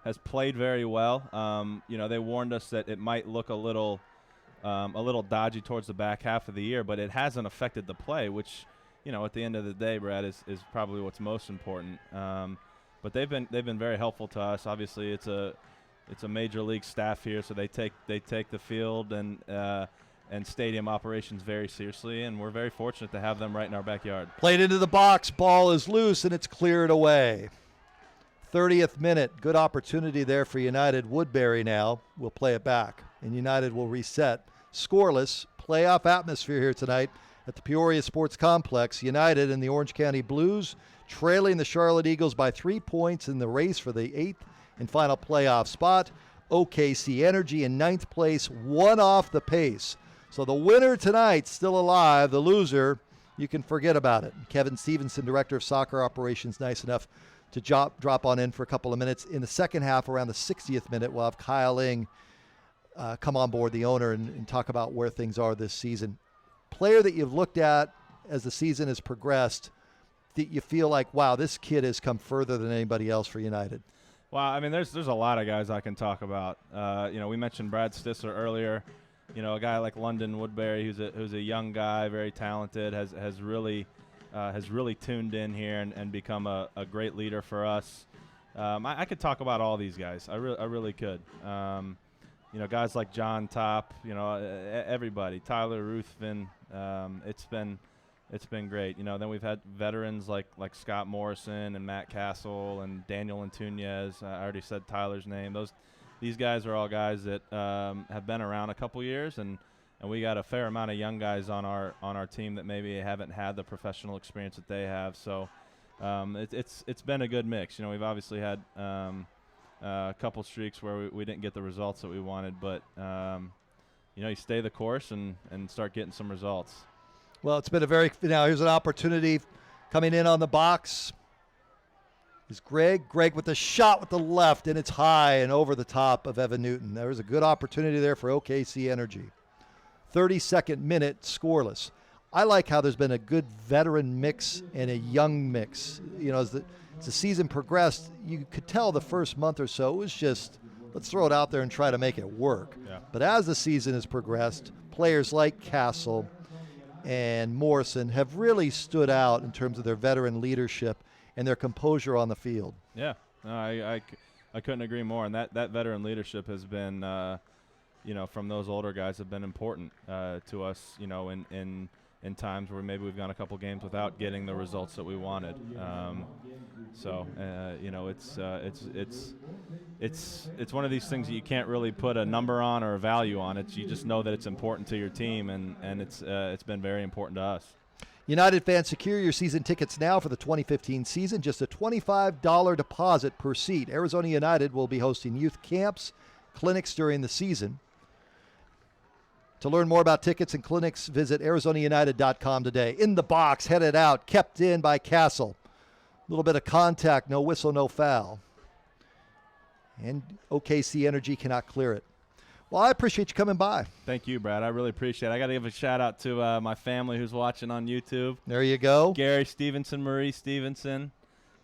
B: has played very well. They warned us that it might look a little dodgy towards the back half of the year, but it hasn't affected the play, which, at the end of the day, Brad, is probably what's most important. But they've been very helpful to us. Obviously, it's a major league staff here, so they take the field and stadium operations very seriously, and we're very fortunate to have them right in our backyard.
D: Played into the box, ball is loose, and it's cleared away. 30th minute, good opportunity there for United. Woodbury now will play it back, and United will reset. Scoreless, playoff atmosphere here tonight at the Peoria Sports Complex. United and the Orange County Blues trailing the Charlotte Eagles by 3 points in the race for the 8th and final playoff spot. OKC Energy in 9th place, one off the pace. So the winner tonight still alive. The loser, you can forget about it. Kevin Stevenson, Director of Soccer Operations, nice enough to drop on in for a couple of minutes. In the second half, around the 60th minute, we'll have Kyle Ing come on board, the owner, and talk about where things are this season. Player that you've looked at as the season has progressed that you feel like, wow, this kid has come further than anybody else for United?
B: Well, I mean, there's a lot of guys I can talk about. We mentioned Brad Stisser earlier. A guy like London Woodbury, who's a young guy, very talented, has really tuned in here and become a great leader for us. I could talk about all these guys. I really could. Guys like John Top, everybody, Tyler Ruthven. It's been great. Then we've had veterans like Scott Morrison and Matt Castle and Daniel Antunes. I already said Tyler's name. These guys are all guys that have been around a couple years, and we got a fair amount of young guys on our team that maybe haven't had the professional experience that they have. So it's been a good mix. We've obviously had a couple streaks where we didn't get the results that we wanted, but you stay the course and start getting some results.
D: Well, it's been now here's an opportunity coming in on the box. Is Greg with the shot with the left, and it's high and over the top of Evan Newton. There was a good opportunity there for OKC Energy. 32nd minute, scoreless. I like how there's been a good veteran mix and a young mix. As the season progressed, you could tell the first month or so it was just, let's throw it out there and try to make it work.
B: Yeah.
D: But as the season has progressed, players like Castle and Morrison have really stood out in terms of their veteran leadership and their composure on the field.
B: Yeah, no, I I couldn't agree more. And that veteran leadership has been, from those older guys have been important to us, in times where maybe we've gone a couple games without getting the results that we wanted. It's one of these things that you can't really put a number on or a value on. You just know that it's important to your team, and it's been very important to us.
D: United fans, secure your season tickets now for the 2015 season. Just a $25 deposit per seat. Arizona United will be hosting youth camps, clinics during the season. To learn more about tickets and clinics, visit ArizonaUnited.com today. In the box, headed out, kept in by Castle. A little bit of contact, no whistle, no foul. And OKC Energy cannot clear it. Well, I appreciate you coming by.
B: Thank you, Brad. I really appreciate it. I got to give a shout-out to my family who's watching on YouTube.
D: There you go.
B: Gary Stevenson, Marie Stevenson,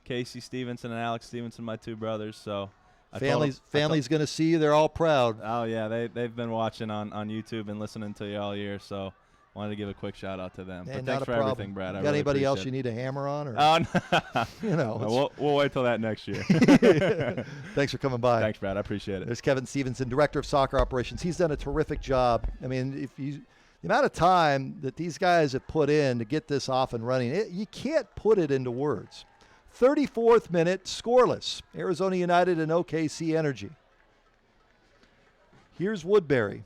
B: Casey Stevenson, and Alex Stevenson, my two brothers. So family's
D: going to see you. They're all proud.
B: Oh, yeah. They've been watching on YouTube and listening to you all year, so wanted to give a a quick shout-out to them. But thanks for everything, Brad.
D: Got anybody else you need a hammer on? Or,
B: no. We'll wait till that next year.
D: Thanks for coming by.
B: Thanks, Brad. I appreciate it.
D: There's Kevin Stevenson, Director of Soccer Operations. He's done a terrific job. I mean, the amount of time that these guys have put in to get this off and running, you can't put it into words. 34th minute, scoreless. Arizona United and OKC Energy. Here's Woodbury.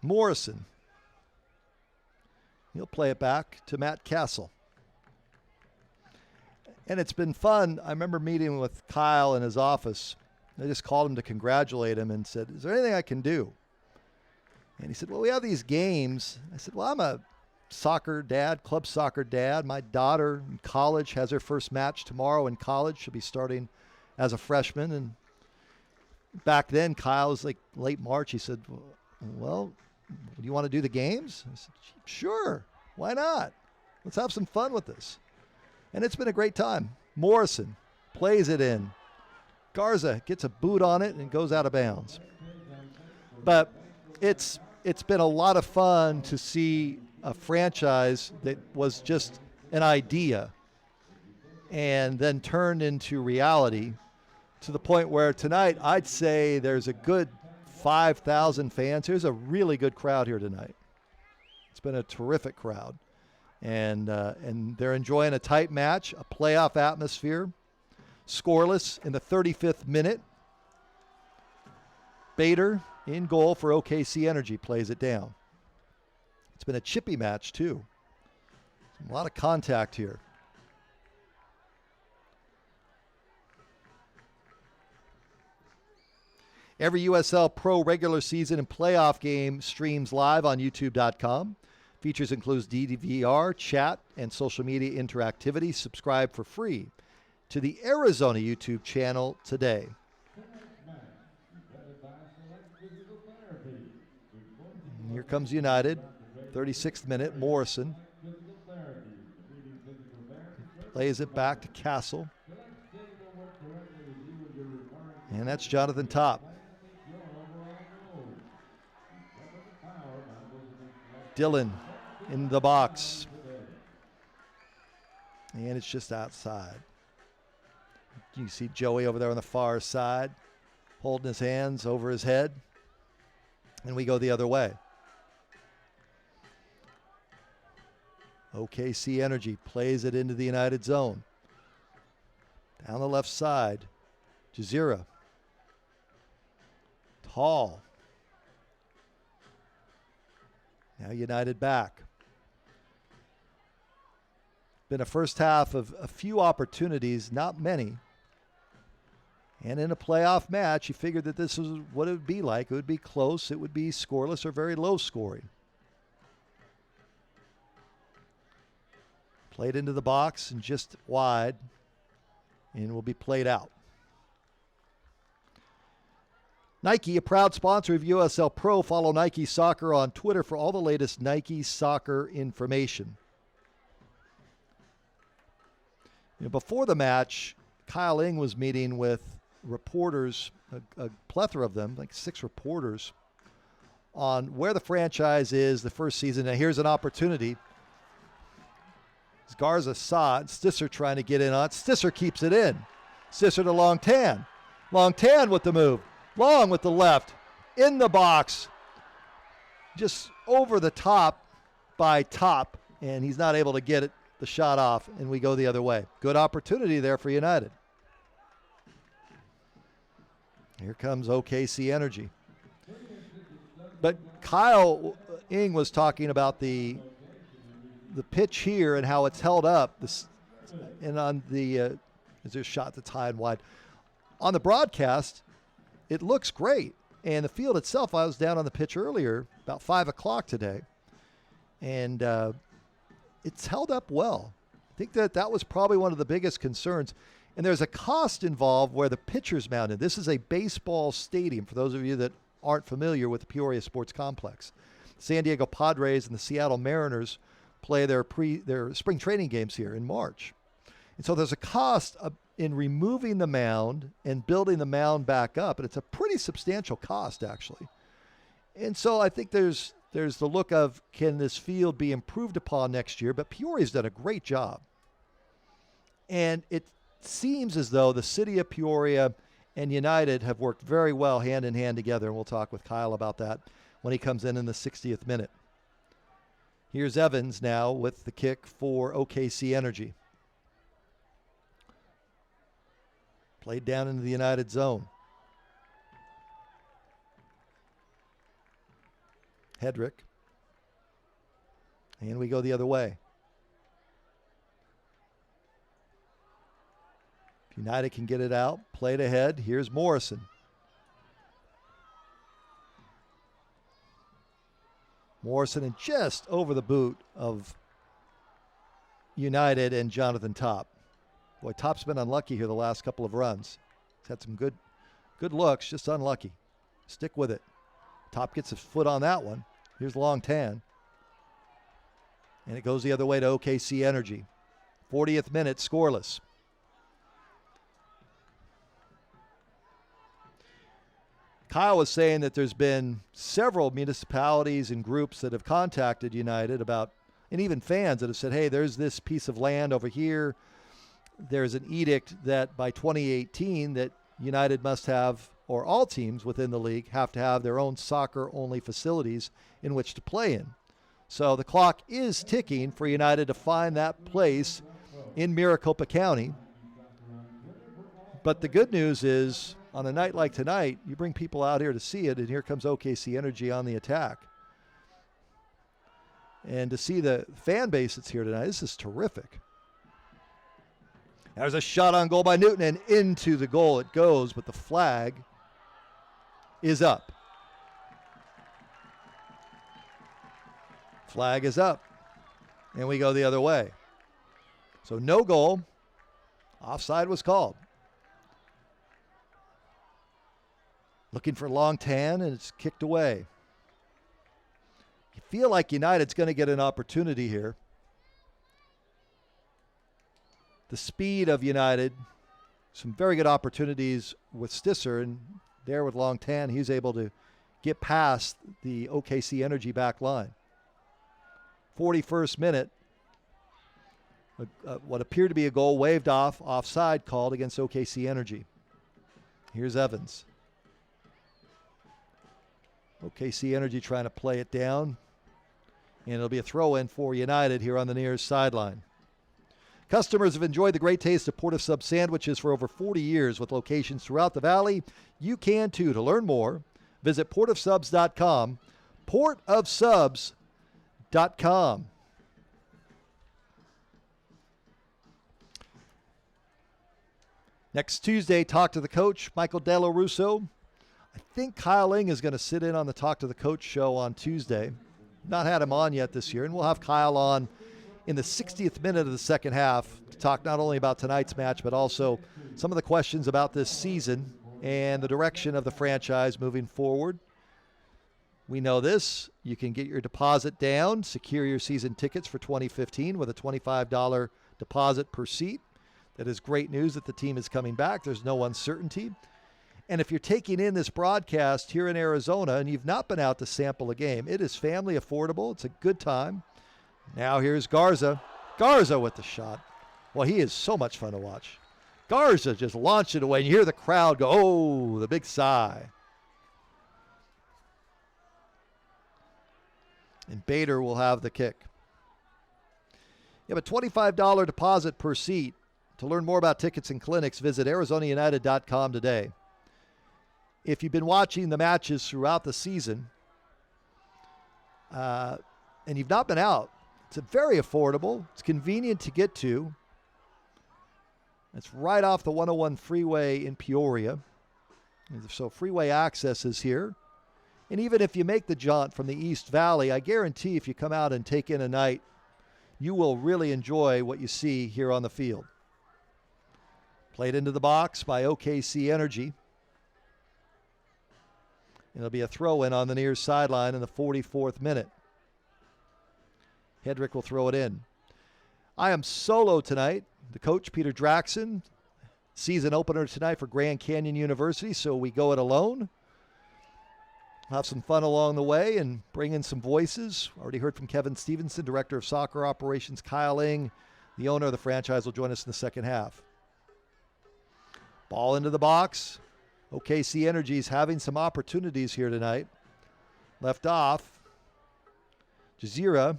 D: Morrison. He'll play it back to Matt Castle. And it's been fun. I remember meeting with Kyle in his office. I just called him to congratulate him and said, is there anything I can do? And he said, well, we have these games. I said, well, I'm a soccer dad, club soccer dad. My daughter in college has her first match tomorrow in college. She'll be starting as a freshman. And back then, Kyle was like late March. He said, well, do you want to do the games? I said, sure. Why not? Let's have some fun with this. And it's been a great time. Morrison plays it in. Garza gets a boot on it and goes out of bounds. But it's been a lot of fun to see a franchise that was just an idea and then turned into reality to the point where tonight I'd say there's a good 5,000 fans. There's a really good crowd here tonight. It's been a terrific crowd. And they're enjoying a tight match, a playoff atmosphere. Scoreless in the 35th minute. Bader in goal for OKC Energy plays it down. It's been a chippy match, too. A lot of contact here. Every USL Pro regular season and playoff game streams live on YouTube.com. Features includes DVR, chat, and social media interactivity. Subscribe for free to the Arizona YouTube channel today. And here comes United. 36th minute, Morrison plays it back to Castle. And that's Jonathan Top. Dillon in the box. And it's just outside. You see Joey over there on the far side, holding his hands over his head. And we go the other way. OKC Energy plays it into the United zone. Down the left side, Jazeera. Tall. Now United back. Been a first half of a few opportunities, not many. And in a playoff match, you figured that this was what it would be like. It would be close, it would be scoreless or very low scoring. Played into the box and just wide, and will be played out. Nike, a proud sponsor of USL Pro. Follow Nike Soccer on Twitter for all the latest Nike soccer information. Before the match, Kyle Ing was meeting with reporters, a plethora of them, like 6 reporters, on where the franchise is the first season. Now here's an opportunity. Garza saw it. Stisser trying to get in on it. Stisser keeps it in. Sisser to Long Tan. Long Tan with the move. Long with the left. In the box. Just over the top by Top. And he's not able to get it, the shot off, and we go the other way. Good opportunity there for United. Here comes OKC Energy. But Kyle Ing was talking about the pitch here and how it's held up. And on the is there a shot that's high and wide? On the broadcast, it looks great. And the field itself, I was down on the pitch earlier, about 5 o'clock today. And it's held up well. I think that was probably one of the biggest concerns. And there's a cost involved where the pitcher's mounted. This is a baseball stadium, for those of you that aren't familiar with the Peoria Sports Complex. San Diego Padres and the Seattle Mariners play their spring training games here in March. And so there's a cost in removing the mound and building the mound back up. And it's a pretty substantial cost, actually. And so I think there's the look of, can this field be improved upon next year? But Peoria's done a great job. And it seems as though the city of Peoria and United have worked very well hand in hand together. And we'll talk with Kyle about that when he comes in the 60th minute. Here's Evans now with the kick for OKC Energy. Played down into the United zone. Hedrick. And we go the other way. If United can get it out, play it ahead. Here's Morrison. Morrison and just over the boot of United and Jonathan Top. Boy, Top's been unlucky here the last couple of runs. He's had some good looks, just unlucky. Stick with it. Top gets his foot on that one. Here's Long Tan. And it goes the other way to OKC Energy. 40th minute, scoreless. Kyle was saying that there's been several municipalities and groups that have contacted United about, and even fans that have said, hey, there's this piece of land over here. There's an edict that by 2018 that United must have, or all teams within the league have to have their own soccer-only facilities in which to play in. So the clock is ticking for United to find that place in Maricopa County. But the good news is, on a night like tonight, you bring people out here to see it, and here comes OKC Energy on the attack. And to see the fan base that's here tonight, this is terrific. There's a shot on goal by Newton, and into the goal it goes, but the flag is up. Flag is up, and we go the other way. So no goal. Offside was called. Looking for Long Tan, and it's kicked away. You feel like United's going to get an opportunity here. The speed of United, some very good opportunities with Stisser, and there with Long Tan, he's able to get past the OKC Energy back line. 41st minute, what appeared to be a goal waved off, offside called against OKC Energy. Here's Evans. OKC Energy trying to play it down, and it'll be a throw-in for United here on the near sideline. Customers have enjoyed the great taste of Port of Subs sandwiches for over 40 years with locations throughout the valley. You can too. To learn more, visit portofsubs.com, portofsubs.com. Next Tuesday, Talk to the Coach, Michael Dello Russo. I think Kyle Ing is going to sit in on the Talk to the Coach show on Tuesday. Not had him on yet this year, and we'll have Kyle on in the 60th minute of the second half to talk not only about tonight's match, but also some of the questions about this season and the direction of the franchise moving forward. We know this. You can get your deposit down, secure your season tickets for 2015 with a $25 deposit per seat. That is great news that the team is coming back. There's no uncertainty. And if you're taking in this broadcast here in Arizona and you've not been out to sample a game, it is family affordable. It's a good time. Now here's Garza. Garza with the shot. Well, he is so much fun to watch. Garza just launched it away. And you hear the crowd go, oh, the big sigh. And Bader will have the kick. You have a $25 deposit per seat. To learn more about tickets and clinics, visit ArizonaUnited.com today. If you've been watching the matches throughout the season and you've not been out, it's very affordable. It's convenient to get to. It's right off the 101 freeway in Peoria. So freeway access is here. And even if you make the jaunt from the East Valley, I guarantee if you come out and take in a night, you will really enjoy what you see here on the field. Played into the box by OKC Energy. It'll be a throw-in on the near sideline in the 44th minute. Hedrick will throw it in. I am solo tonight. The coach, Peter Draxon, season opener tonight for Grand Canyon University, so we go it alone. Have some fun along the way and bring in some voices. Already heard from Kevin Stevenson, Director of Soccer Operations. Kyle Ing, the owner of the franchise, will join us in the second half. Ball into the box. OKC Energy's having some opportunities here tonight. Left off. Jazira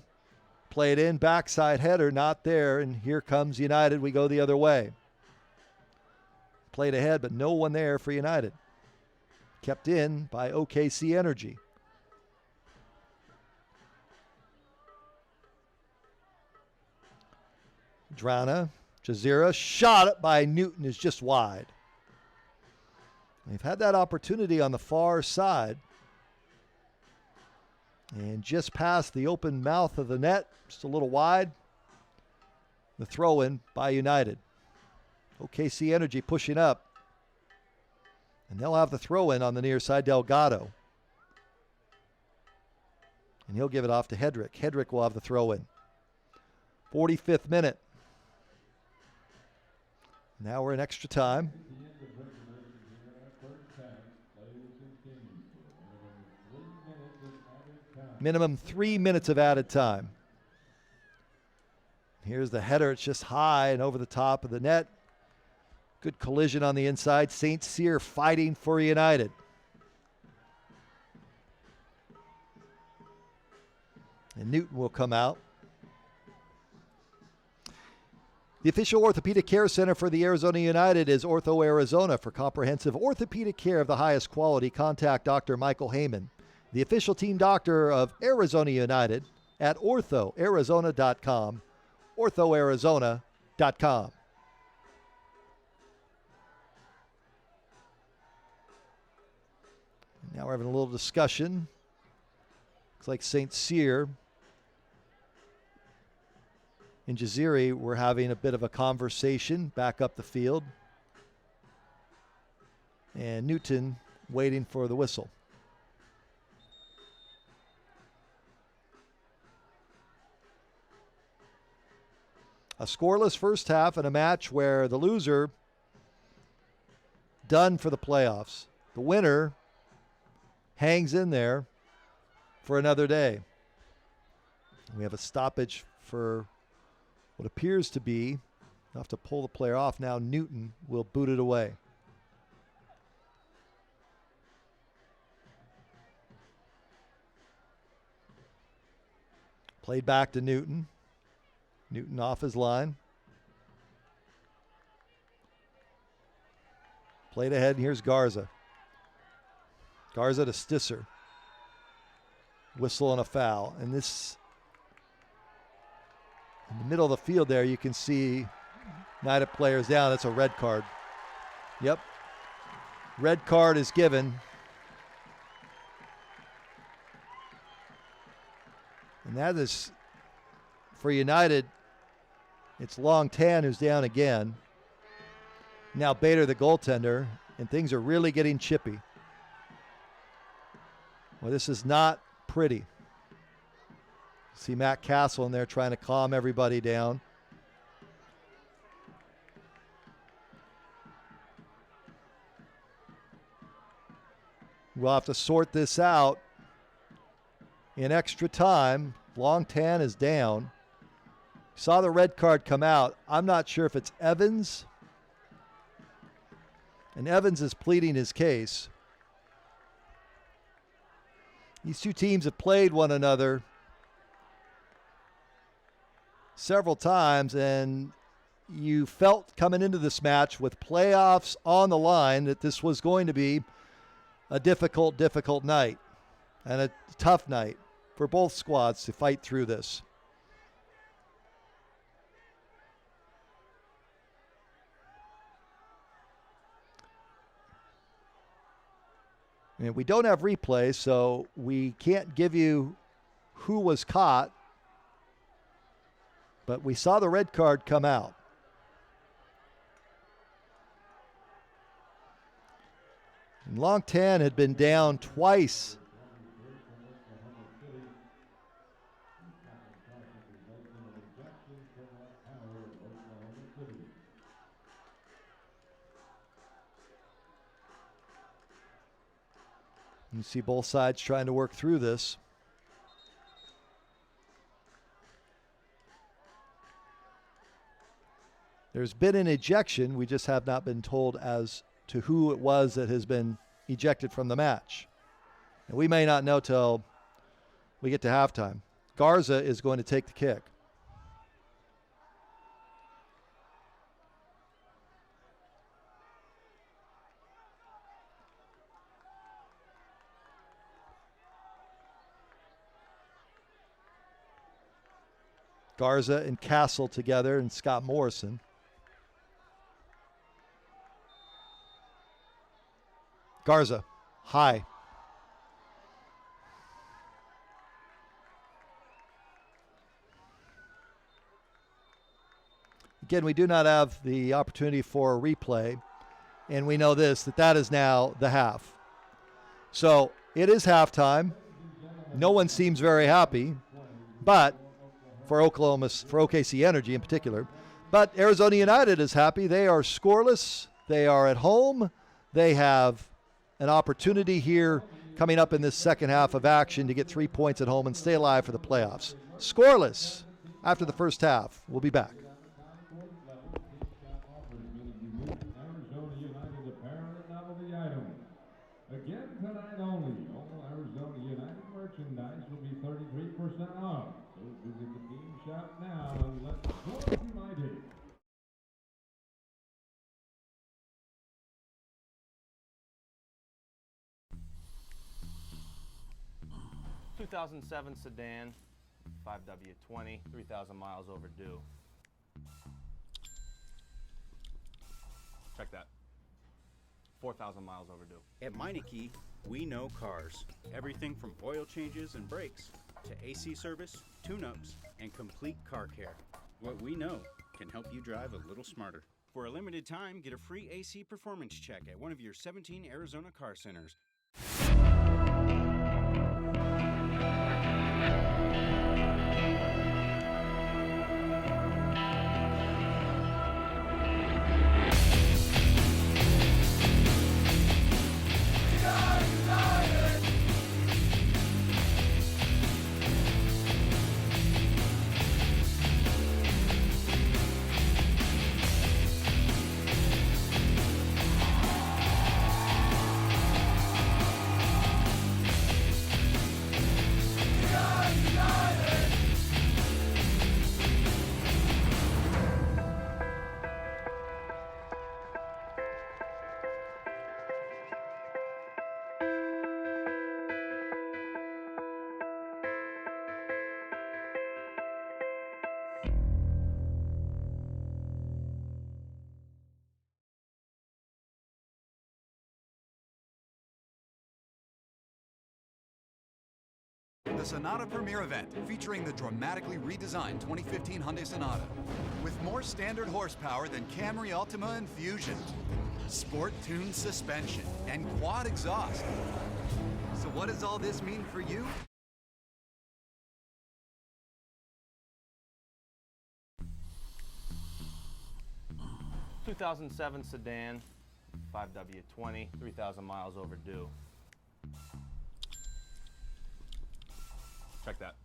D: played in, backside header, not there, and here comes United. We go the other way. Played ahead, but no one there for United. Kept in by OKC Energy. Drana, Jazira, shot it by Newton is just wide. They've had that opportunity on the far side. And just past the open mouth of the net, just a little wide. The throw-in by United. OKC Energy pushing up. And they'll have the throw-in on the near side, Delgado. And he'll give it off to Hedrick. Hedrick will have the throw-in. 45th minute. Now we're in extra time. Minimum 3 minutes of added time. Here's the header. It's just high and over the top of the net. Good collision on the inside. St. Cyr fighting for United. And Newton will come out. The official orthopedic care center for the Arizona United is Ortho Arizona. For comprehensive orthopedic care of the highest quality, contact Dr. Michael Heyman, the official team doctor of Arizona United, at orthoarizona.com, orthoarizona.com. Now we're having a little discussion. Looks like St. Cyr and Jaziri were having a bit of a conversation back up the field. And Newton waiting for the whistle. A scoreless first half in a match where the loser done for the playoffs. The winner hangs in there for another day. We have a stoppage for what appears to be, I'll have to pull the player off now. Newton will boot it away. Played back to Newton. Newton off his line. Played ahead, and here's Garza. Garza to Stisser. Whistle and a foul. And this, in the middle of the field there, you can see United players down. That's a red card. Yep. Red card is given. And that is, for United, it's Long Tan who's down again. Now Bader, the goaltender, and things are really getting chippy. Well, this is not pretty. See Matt Castle in there trying to calm everybody down. We'll have to sort this out in extra time. Long Tan is down. Saw the red card come out. I'm not sure if it's Evans And Evans is pleading his case. These two teams have played one another several times, and you felt coming into this match with playoffs on the line that this was going to be a difficult night and a tough night for both squads to fight through this. And we don't have replay, so we can't give you who was caught, but we saw the red card come out. And Long Tan had been down twice. You see both sides trying to work through this. There's been an ejection. We just have not been told as to who it was that has been ejected from the match. And we may not know till we get to halftime. Garza is going to take the kick. Garza and Castle together, and Scott Morrison. Garza, high. Again, we do not have the opportunity for a replay, and we know that is now the half. So it is halftime. No one seems very happy, but for OKC Energy in particular. But Arizona United is happy. They are scoreless. They are at home. They have an opportunity here coming up in this second half of action to get 3 points at home and stay alive for the playoffs. Scoreless after the first half. We'll be back.
E: Again tonight only, all Arizona United merchandise will be 33% off. So visit the team shop now and let's go United.
B: ...2007 sedan, 5W20, 3,000 miles overdue. Check that. 4,000 miles overdue.
C: At Meineke, we know cars. Everything from oil changes and brakes to AC service, tune-ups, and complete car care. What we know can help you drive a little smarter. For a limited time, get a free AC performance check at one of your 17 Arizona car centers.
A: The Sonata Premier event featuring the dramatically redesigned 2015 Hyundai Sonata. With more standard horsepower than Camry Altima and Fusion, sport-tuned suspension, and quad exhaust. So what does all this mean for you?
B: ...2007 sedan, 5W20, 3,000 miles overdue. Check that.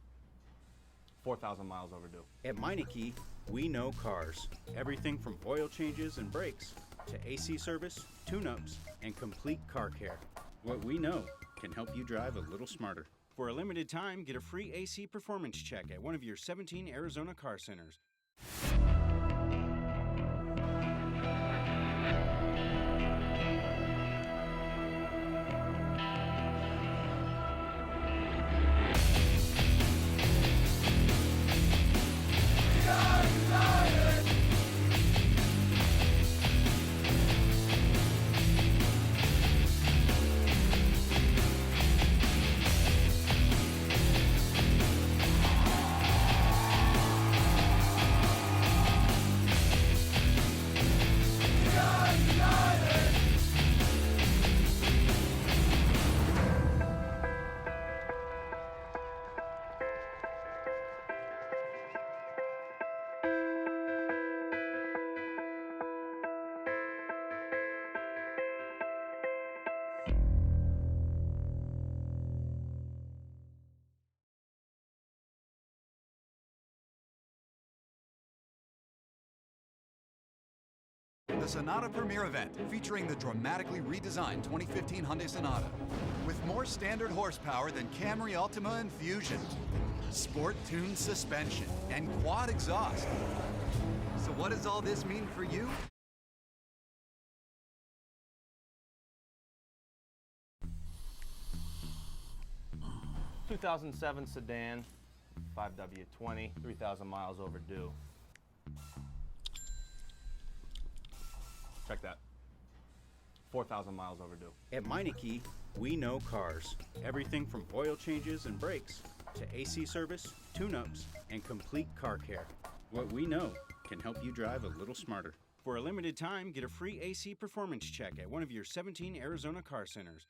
B: 4,000 miles overdue.
C: At Meineke, we know cars. Everything from oil changes and brakes to AC service, tune-ups, and complete car care. What we know can help you drive a little smarter. For a limited time, get a free AC performance check at one of your 17 Arizona car centers.
A: The Sonata Premier event featuring the dramatically redesigned 2015 Hyundai Sonata. With more standard horsepower than Camry Altima and Fusion, sport-tuned suspension, and quad exhaust. So what does all this mean for you?
B: (2007) sedan, 5W20, 3,000 miles overdue. Check that. 4,000 miles overdue.
C: At Meineke, we know cars. Everything from oil changes and brakes to AC service, tune-ups, and complete car care. What we know can help you drive a little smarter. For a limited time, get a free AC performance check at one of your 17 Arizona car centers.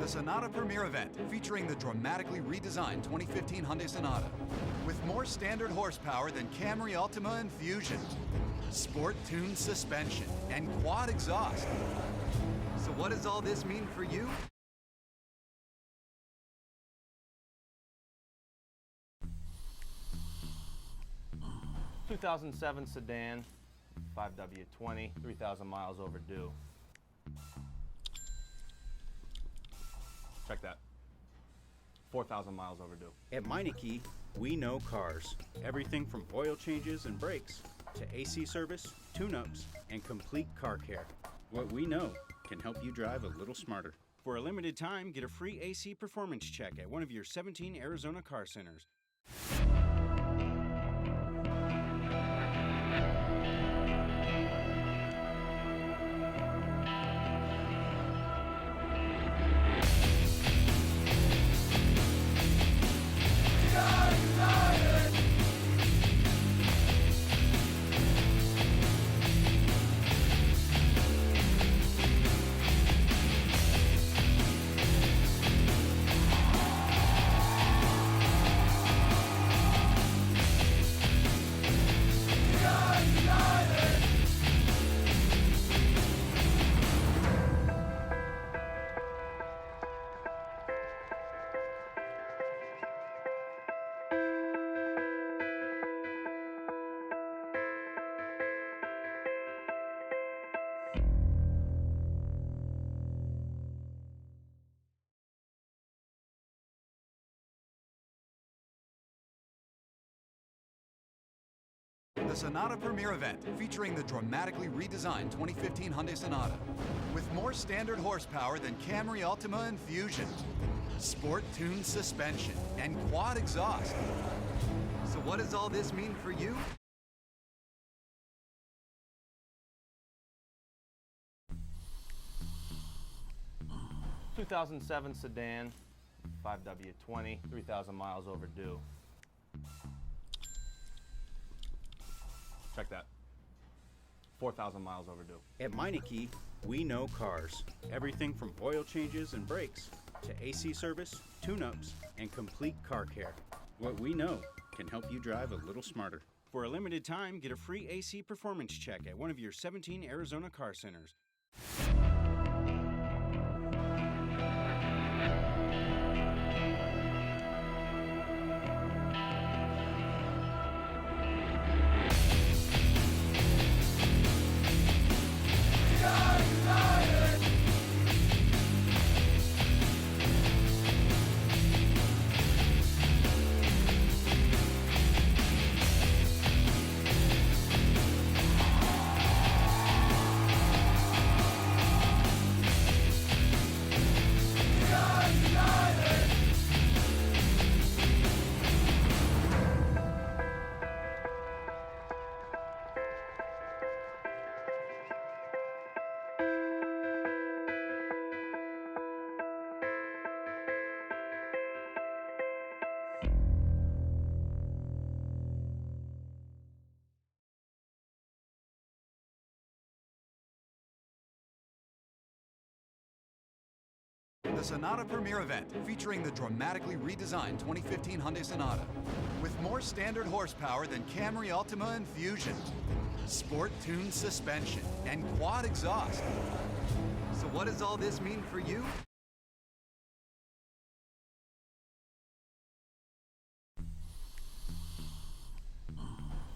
A: The Sonata Premier event featuring the dramatically redesigned 2015 Hyundai Sonata. With more standard horsepower than Camry Altima and Fusion, sport-tuned suspension, and quad exhaust. So what does all this mean for you?
B: (2007) sedan, 5W20, 3,000 miles overdue. Check that. 4,000 miles overdue.
C: At Meineke, we know cars. Everything from oil changes and brakes to AC service, tune-ups, and complete car care. What we know can help you drive a little smarter. For a limited time, get a free AC performance check at one of your 17 Arizona car centers.
A: The Sonata Premier event featuring the dramatically redesigned 2015 Hyundai Sonata. With more standard horsepower than Camry Altima and Fusion. Sport-tuned suspension and quad exhaust. So what does all this mean for you?
B: ...2007 sedan, 5W20, 3,000 miles overdue. Check that. 4,000 miles overdue.
C: At Meineke, we know cars. Everything from oil changes and brakes to AC service, tune-ups, and complete car care. What we know can help you drive a little smarter. For a limited time, get a free AC performance check at one of your 17 Arizona car centers.
A: The Sonata Premier event featuring the dramatically redesigned 2015 Hyundai Sonata. With more standard horsepower than Camry Altima and Fusion. Sport-tuned suspension and quad exhaust. So what does all this mean for you?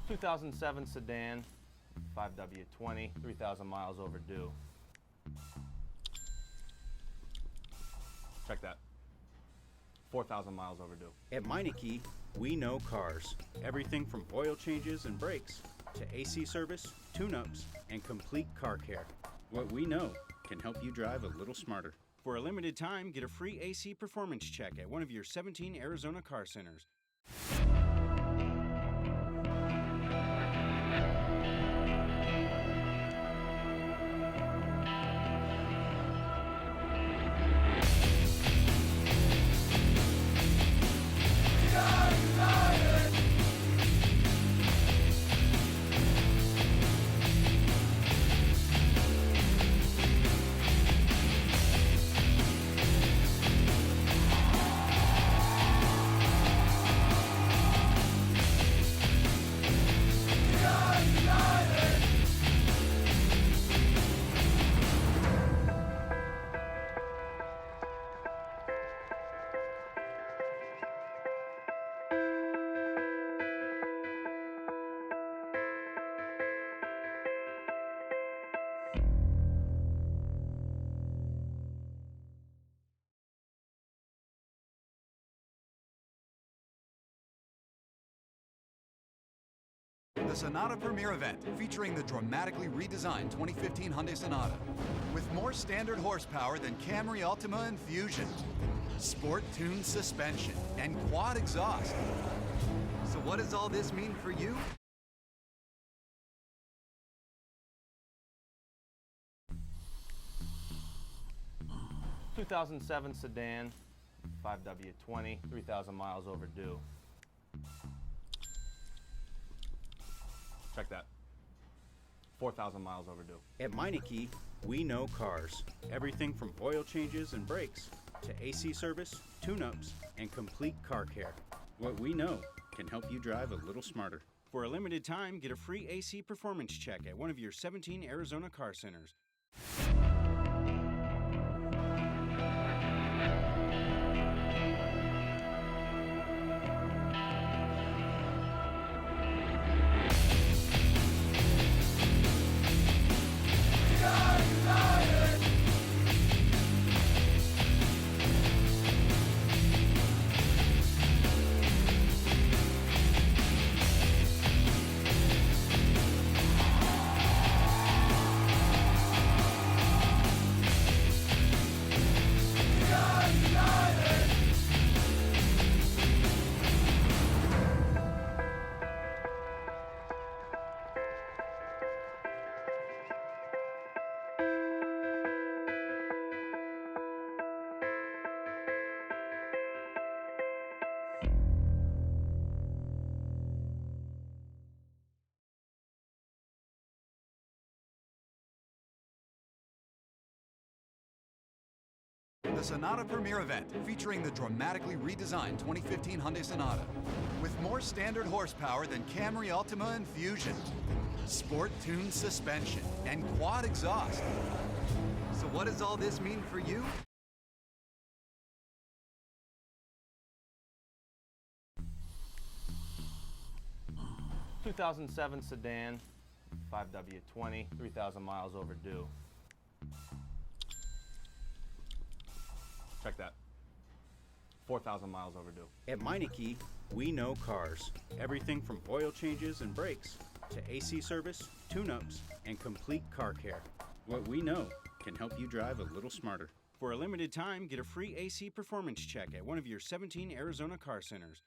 B: ...2007 sedan, 5W20, 3,000 miles overdue. Check that. 4,000 miles overdue.
C: At Meineke, we know cars. Everything from oil changes and brakes to AC service, tune-ups, and complete car care. What we know can help you drive a little smarter. For a limited time, get a free AC performance check at one of your 17 Arizona car centers.
A: The Sonata Premier event featuring the dramatically redesigned 2015 Hyundai Sonata. With more standard horsepower than Camry Altima and Fusion. Sport-tuned suspension and quad exhaust. So what does all this mean for you?
B: ...2007 sedan, 5W20, 3,000 miles overdue. Check that. 4,000 miles overdue.
C: At Meineke, we know cars. Everything from oil changes and brakes to AC service, tune-ups, and complete car care. What we know can help you drive a little smarter. For a limited time, get a free AC performance check at one of your 17 Arizona car centers.
A: the Sonata Premier event featuring the dramatically redesigned 2015 Hyundai Sonata. With more standard horsepower than Camry Ultima and Fusion, sport-tuned suspension, and quad exhaust. So what does all this mean for you?
B: ...2007 sedan, 5W20, 3,000 miles overdue. Check that. 4,000 miles overdue.
C: At Meineke, we know cars. Everything from oil changes and brakes to AC service, tune-ups, and complete car care. What we know can help you drive a little smarter. For a limited time, get a free AC performance check at one of your 17 Arizona car centers.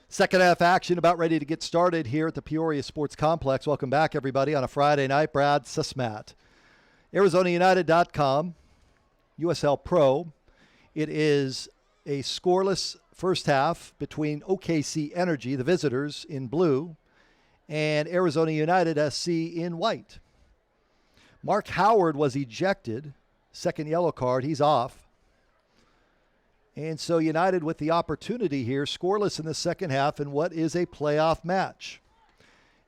D: Second half action about ready to get started here at the Peoria Sports Complex. Welcome back, everybody, on a Friday night. Brad Susmat. ArizonaUnited.com, USL Pro. It is a scoreless first half between OKC Energy, the visitors, in blue, and Arizona United SC in white. Mark Howard was ejected. Second yellow card. He's off. And so United with the opportunity here, scoreless in the second half in what is a playoff match.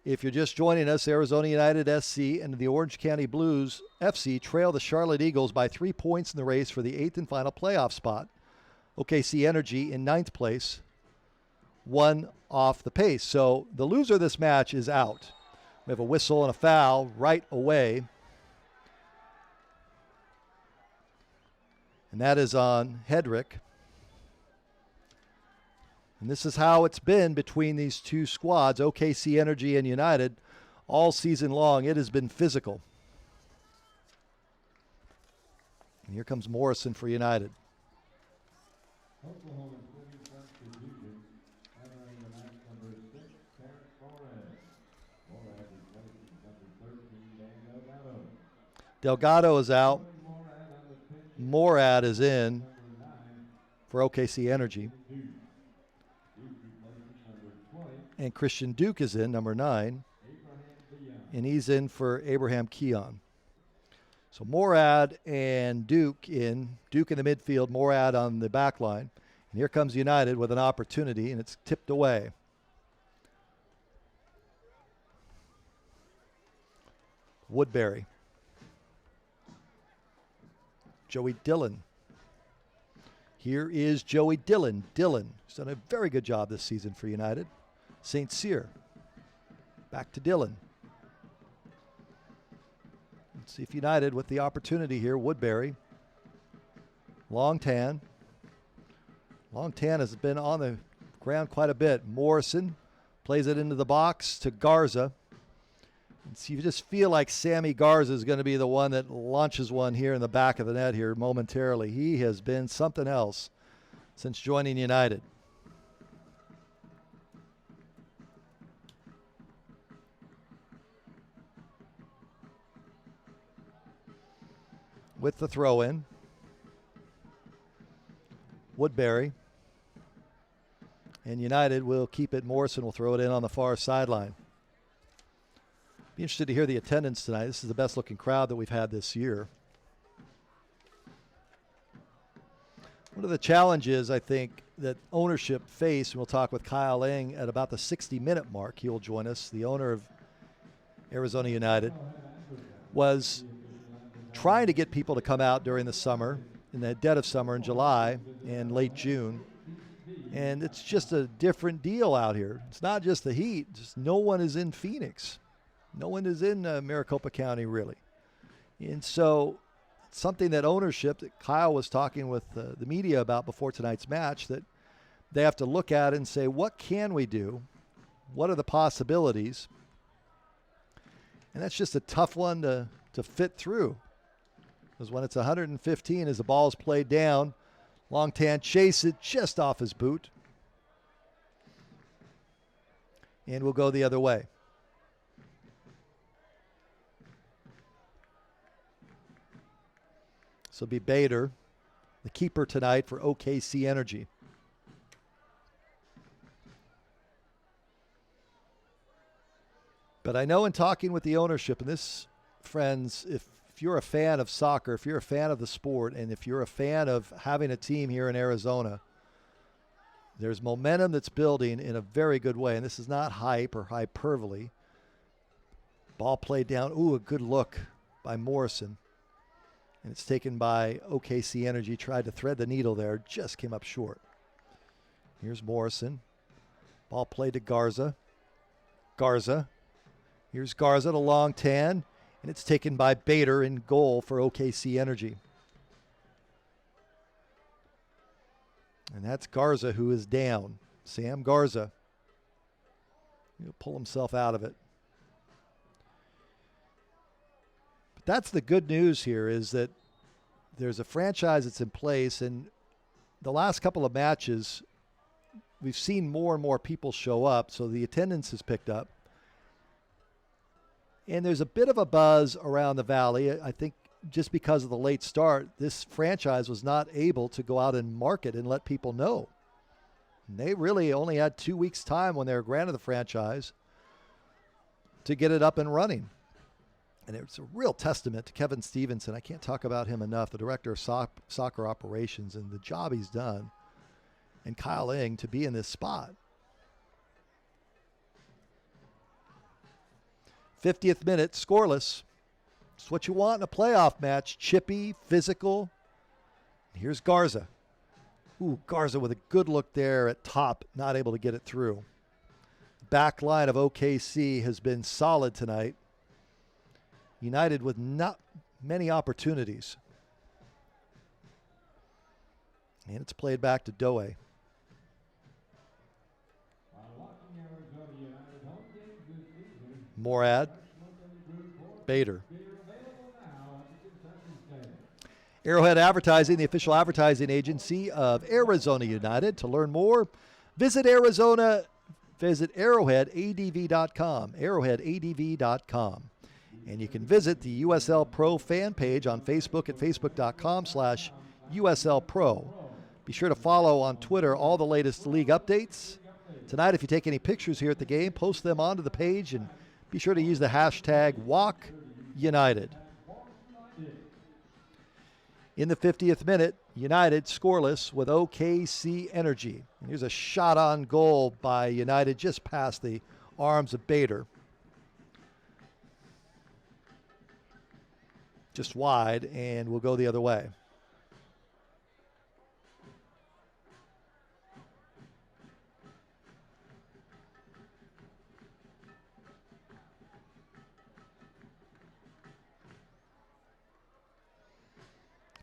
D: If you're just joining us, Arizona United SC and the Orange County Blues FC trail the Charlotte Eagles by 3 points in the race for the 8th and final playoff spot. OKC Energy in 9th place, 1 off the pace. So the loser of this match is out. We have a whistle and a foul right away. And that is on Hedrick. And this is how it's been between these two squads, OKC Energy and United, all season long. It has been physical. And here comes Morrison for United.
E: Oklahoma City substitution, entering the match number 6, Terrence Flores. Flores replacing number 13, Dan Delgado.
D: Delgado is out.
E: Morad on the pitch,
D: Morad is in
E: number 9,
D: for OKC Energy.
E: Duke. Duke replacing number 20,
D: And Christian Duke is in, number 9.
E: Abraham Dion.
D: And he's in for Abraham Keon. So Morad and Duke in the midfield, Morad on the back line. And here comes United with an opportunity, and it's tipped away. Woodbury. Joey Dillon. Here is Joey Dillon. Dillon has done a very good job this season for United. St. Cyr. Back to Dillon. See if United with the opportunity here. Woodbury. Long tan. Long tan has been on the ground quite a bit. Morrison plays it into the box to Garza. And so you just feel like Sammy Garza is going to be the one that launches one here in the back of the net here momentarily. He has been something else since joining United. With the throw in, Woodbury. And United will keep it. Morrison will throw it in on the far sideline. Be interested to hear the attendance tonight. This is the best looking crowd that we've had this year. One of the challenges I think that ownership faced, and we'll talk with Kyle Eng at about the 60-minute mark, he will join us, the owner of Arizona United, was trying to get people to come out during the summer, in the dead of summer in July and late June. And it's just a different deal out here. It's not just the heat. Just no one is in Phoenix. No one is in Maricopa County, really. And so something that ownership, that Kyle was talking with the media about before tonight's match, that they have to look at and say, what can we do? What are the possibilities? And that's just a tough one to fit through. Because when it's 115 as the ball's played down, Longtan chase it just off his boot. And we'll go the other way. So it'll be Bader, the keeper tonight for OKC Energy. But I know in talking with the ownership, and this, friends, if you're a fan of soccer, if you're a fan of the sport, and if you're a fan of having a team here in Arizona, there's momentum that's building in a very good way. And this is not hype or hyperbole. Ball played down. Ooh, a good look by Morrison. And it's taken by OKC Energy. Tried to thread the needle there. Just came up short. Here's Morrison. Ball played to Garza. Garza. Here's Garza to Longtan. And it's taken by Bader in goal for OKC Energy. And that's Garza who is down. Sam Garza. He'll pull himself out of it. But that's the good news here, is that there's a franchise that's in place, and the last couple of matches, we've seen more and more people show up, so the attendance has picked up. And there's a bit of a buzz around the Valley. I think just because of the late start, this franchise was not able to go out and market and let people know. And they really only had 2 weeks' time when they were granted the franchise to get it up and running. And it's a real testament to Kevin Stevenson. I can't talk about him enough, the director of soccer operations, and the job he's done, and Kyle Eng to be in this spot. 50th minute, scoreless. It's what you want in a playoff match. Chippy, physical. Here's Garza. Ooh, Garza with a good look there at top, not able to get it through. Back line of OKC has been solid tonight. United with not many opportunities. And it's played back to Doe. Morad. Bader. Arrowhead Advertising, the official advertising agency of Arizona United. To learn more, visit arrowheadadv.com, arrowheadadv.com. And you can visit the USL Pro fan page on Facebook at facebook.com/USL Pro. Be sure to follow on Twitter all the latest league updates. Tonight, if you take any pictures here at the game, post them onto the page and be sure to use the hashtag WalkUnited. In the 50th minute, United scoreless with OKC Energy. And here's a shot on goal by United just past the arms of Bader. Just wide, and we'll go the other way.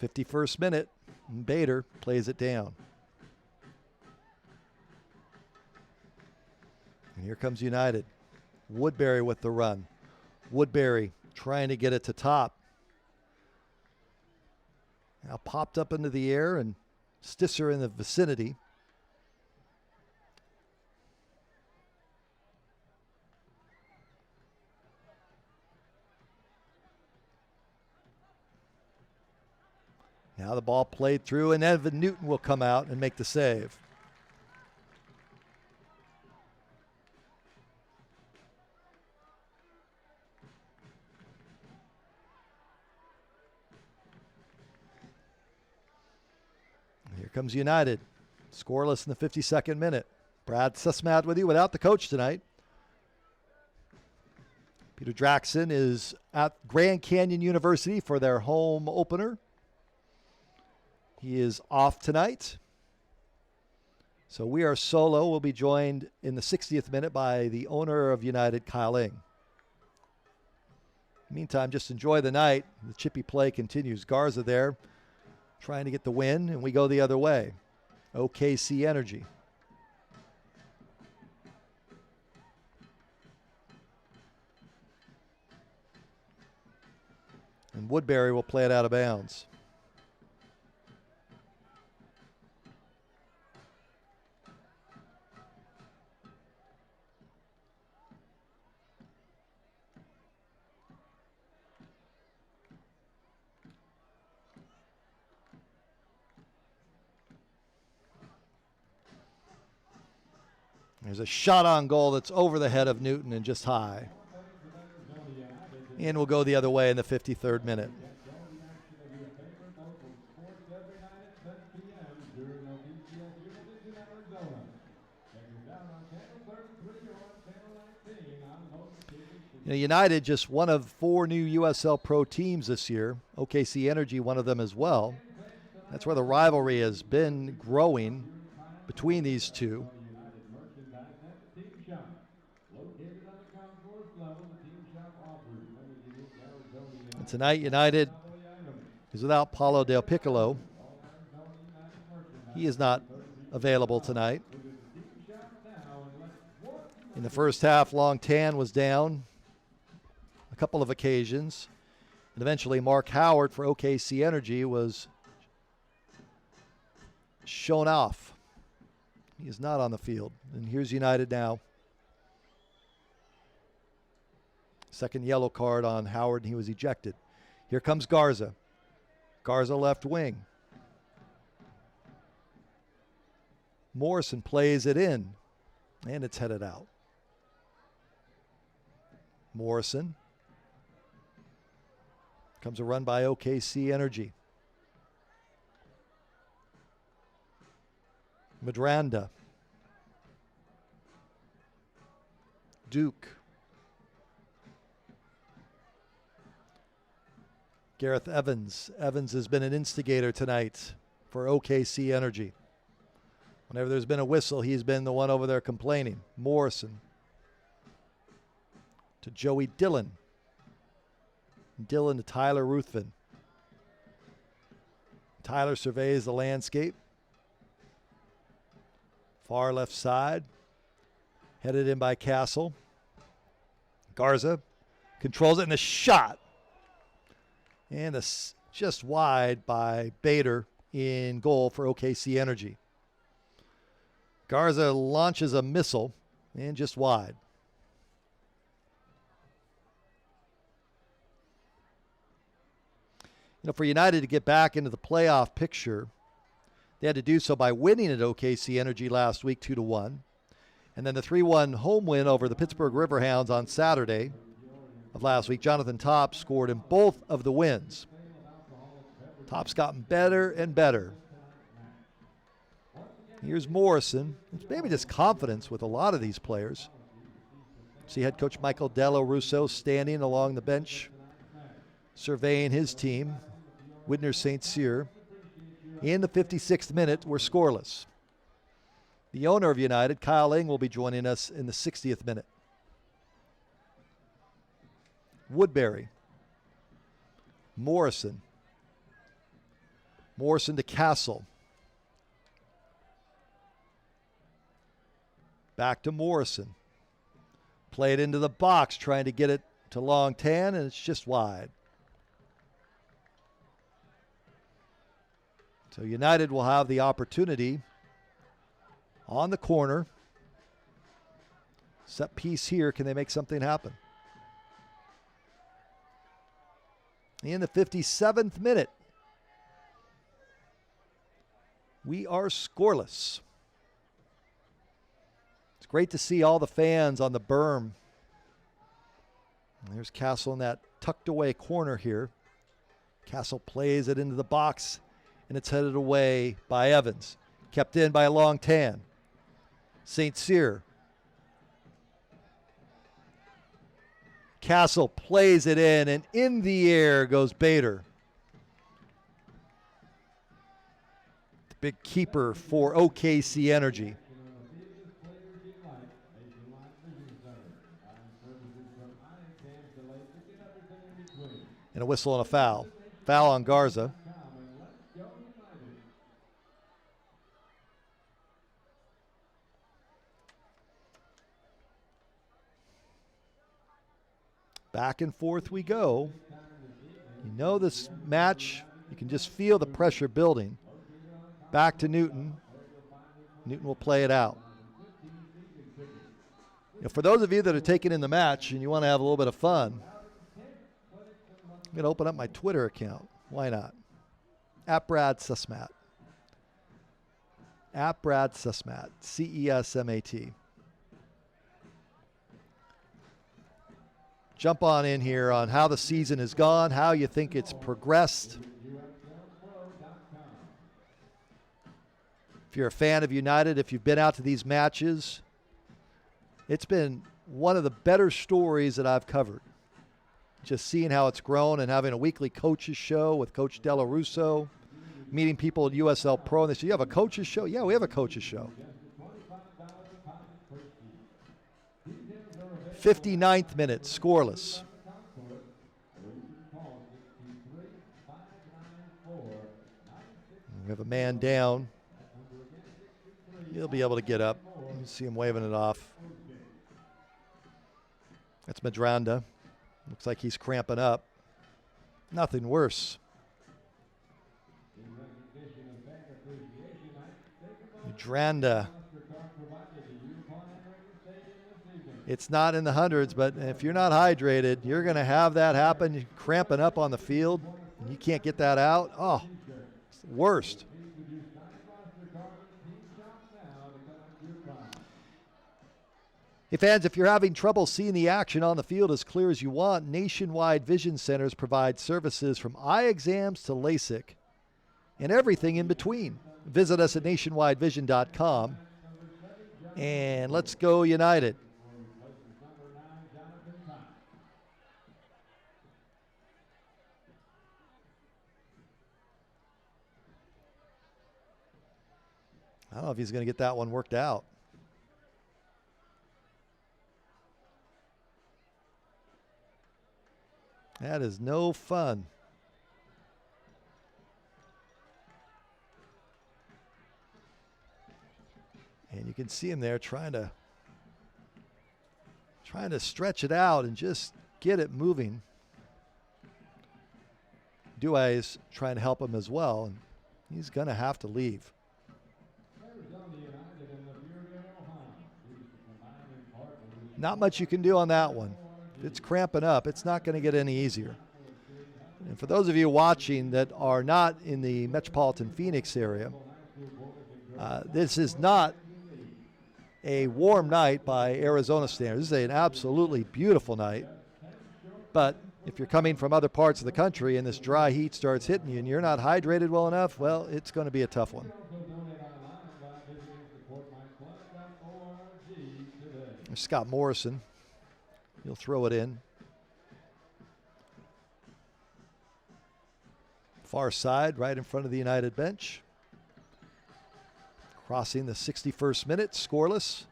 D: 51st minute, Bader plays it down. And here comes United. Woodbury with the run. Woodbury trying to get it to top. Now popped up into the air, and Stisser in the vicinity. Now the ball played through, and Evan Newton will come out and make the save. Here comes United. Scoreless in the 52nd minute. Brad Sussmat with you without the coach tonight. Peter Draxon is at Grand Canyon University for their home opener. He is off tonight. So we are solo. We'll be joined in the 60th minute by the owner of United, Kyle Ing. Meantime, just enjoy the night. The Chippy play continues. Garza there trying to get the win, and we go the other way. OKC Energy. And Woodbury will play it out of bounds. There's a shot on goal that's over the head of Newton and just high. And we'll go the other way in the 53rd minute. You know, United just one of 4 new USL Pro teams this year. OKC Energy, one of them as well. That's where the rivalry has been growing between these two. And tonight, United is without Paulo Del Piccolo. He is not available tonight. In the first half, Long Tan was down a couple of occasions. And eventually, Mark Howard for OKC Energy was shown off. He is not on the field. And here's United now. Second yellow card on Howard, and he was ejected. Here comes Garza. Garza left wing. Morrison plays it in, and it's headed out. Morrison. Comes a run by OKC Energy. Madranda. Duke. Gareth Evans. Evans has been an instigator tonight for OKC Energy. Whenever there's been a whistle, he's been the one over there complaining. Morrison. To Joey Dillon. Dillon to Tyler Ruthven. Tyler surveys the landscape. Far left side. Headed in by Castle. Garza controls it, and the shot. And just wide by Bader in goal for OKC Energy. Garza launches a missile and just wide. You know, for United to get back into the playoff picture, they had to do so by winning at OKC Energy last week 2-1. And then the 3-1 home win over the Pittsburgh Riverhounds on Saturday of last week. Jonathan Topp scored in both of the wins. Topp's gotten better and better. Here's Morrison. It's maybe just confidence with a lot of these players. See head coach Michael Dello Russo standing along the bench, surveying his team. Widner St. Cyr. In the 56th minute, we're scoreless. The owner of United, Kyle Ing, will be joining us in the 60th minute. Woodbury. Morrison. Morrison to Castle. Back to Morrison. Played into the box, trying to get it to Long Tan, and it's just wide. So United will have the opportunity on the corner. Set piece here. Can they make something happen? In the 57th minute, we are scoreless. It's great to see all the fans on the berm. There's Castle in that tucked away corner here. Castle plays it into the box, and it's headed away by Evans. Kept in by Long Tan. St. Cyr. Castle plays it in, and in the air goes Bader. The big keeper for OKC Energy. And a whistle and a foul. Foul on Garza. Back and forth we go. You know this match, you can just feel the pressure building. Back to Newton. Newton will play it out. You know, for those of you that are taking in the match and you want to have a little bit of fun, I'm going to open up my Twitter account. Why not? @BradSesmat. @BradSesmat. CESMAT. Jump on in here on how the season has gone, how you think it's progressed. If you're a fan of United, if you've been out to these matches, it's been one of the better stories that I've covered. Just seeing how it's grown and having a weekly coaches show with Coach Della Russo, meeting people at USL Pro, and they say, you have a coaches show? Yeah, we have a coaches show. 59th minute, scoreless. We have a man down. He'll be able to get up. You see him waving it off. That's Madranda. Looks like he's cramping up. Nothing worse. Madranda. It's not in the hundreds, but if you're not hydrated, you're going to have that happen. You're cramping up on the field, and you can't get that out. Oh, it's the worst. Hey fans, if you're having trouble seeing the action on the field as clear as you want, Nationwide Vision Centers provide services from eye exams to LASIK and everything in between. Visit us at nationwidevision.com, and let's go United. I don't know if he's going to get that one worked out. That is no fun. And you can see him there trying to stretch it out and just get it moving. Duay's trying to help him as well, and he's going to have to leave. Not much you can do on that one. If it's cramping up, it's not going to get any easier. And for those of you watching that are not in the metropolitan Phoenix area, this is not a warm night by Arizona standards. This is an absolutely beautiful night. But if you're coming from other parts of the country and this dry heat starts hitting you and you're not hydrated well enough, well, it's going to be a tough one. There's Scott Morrison. He'll throw it in. Far side, right in front of the United bench. Crossing the 61st minute, scoreless.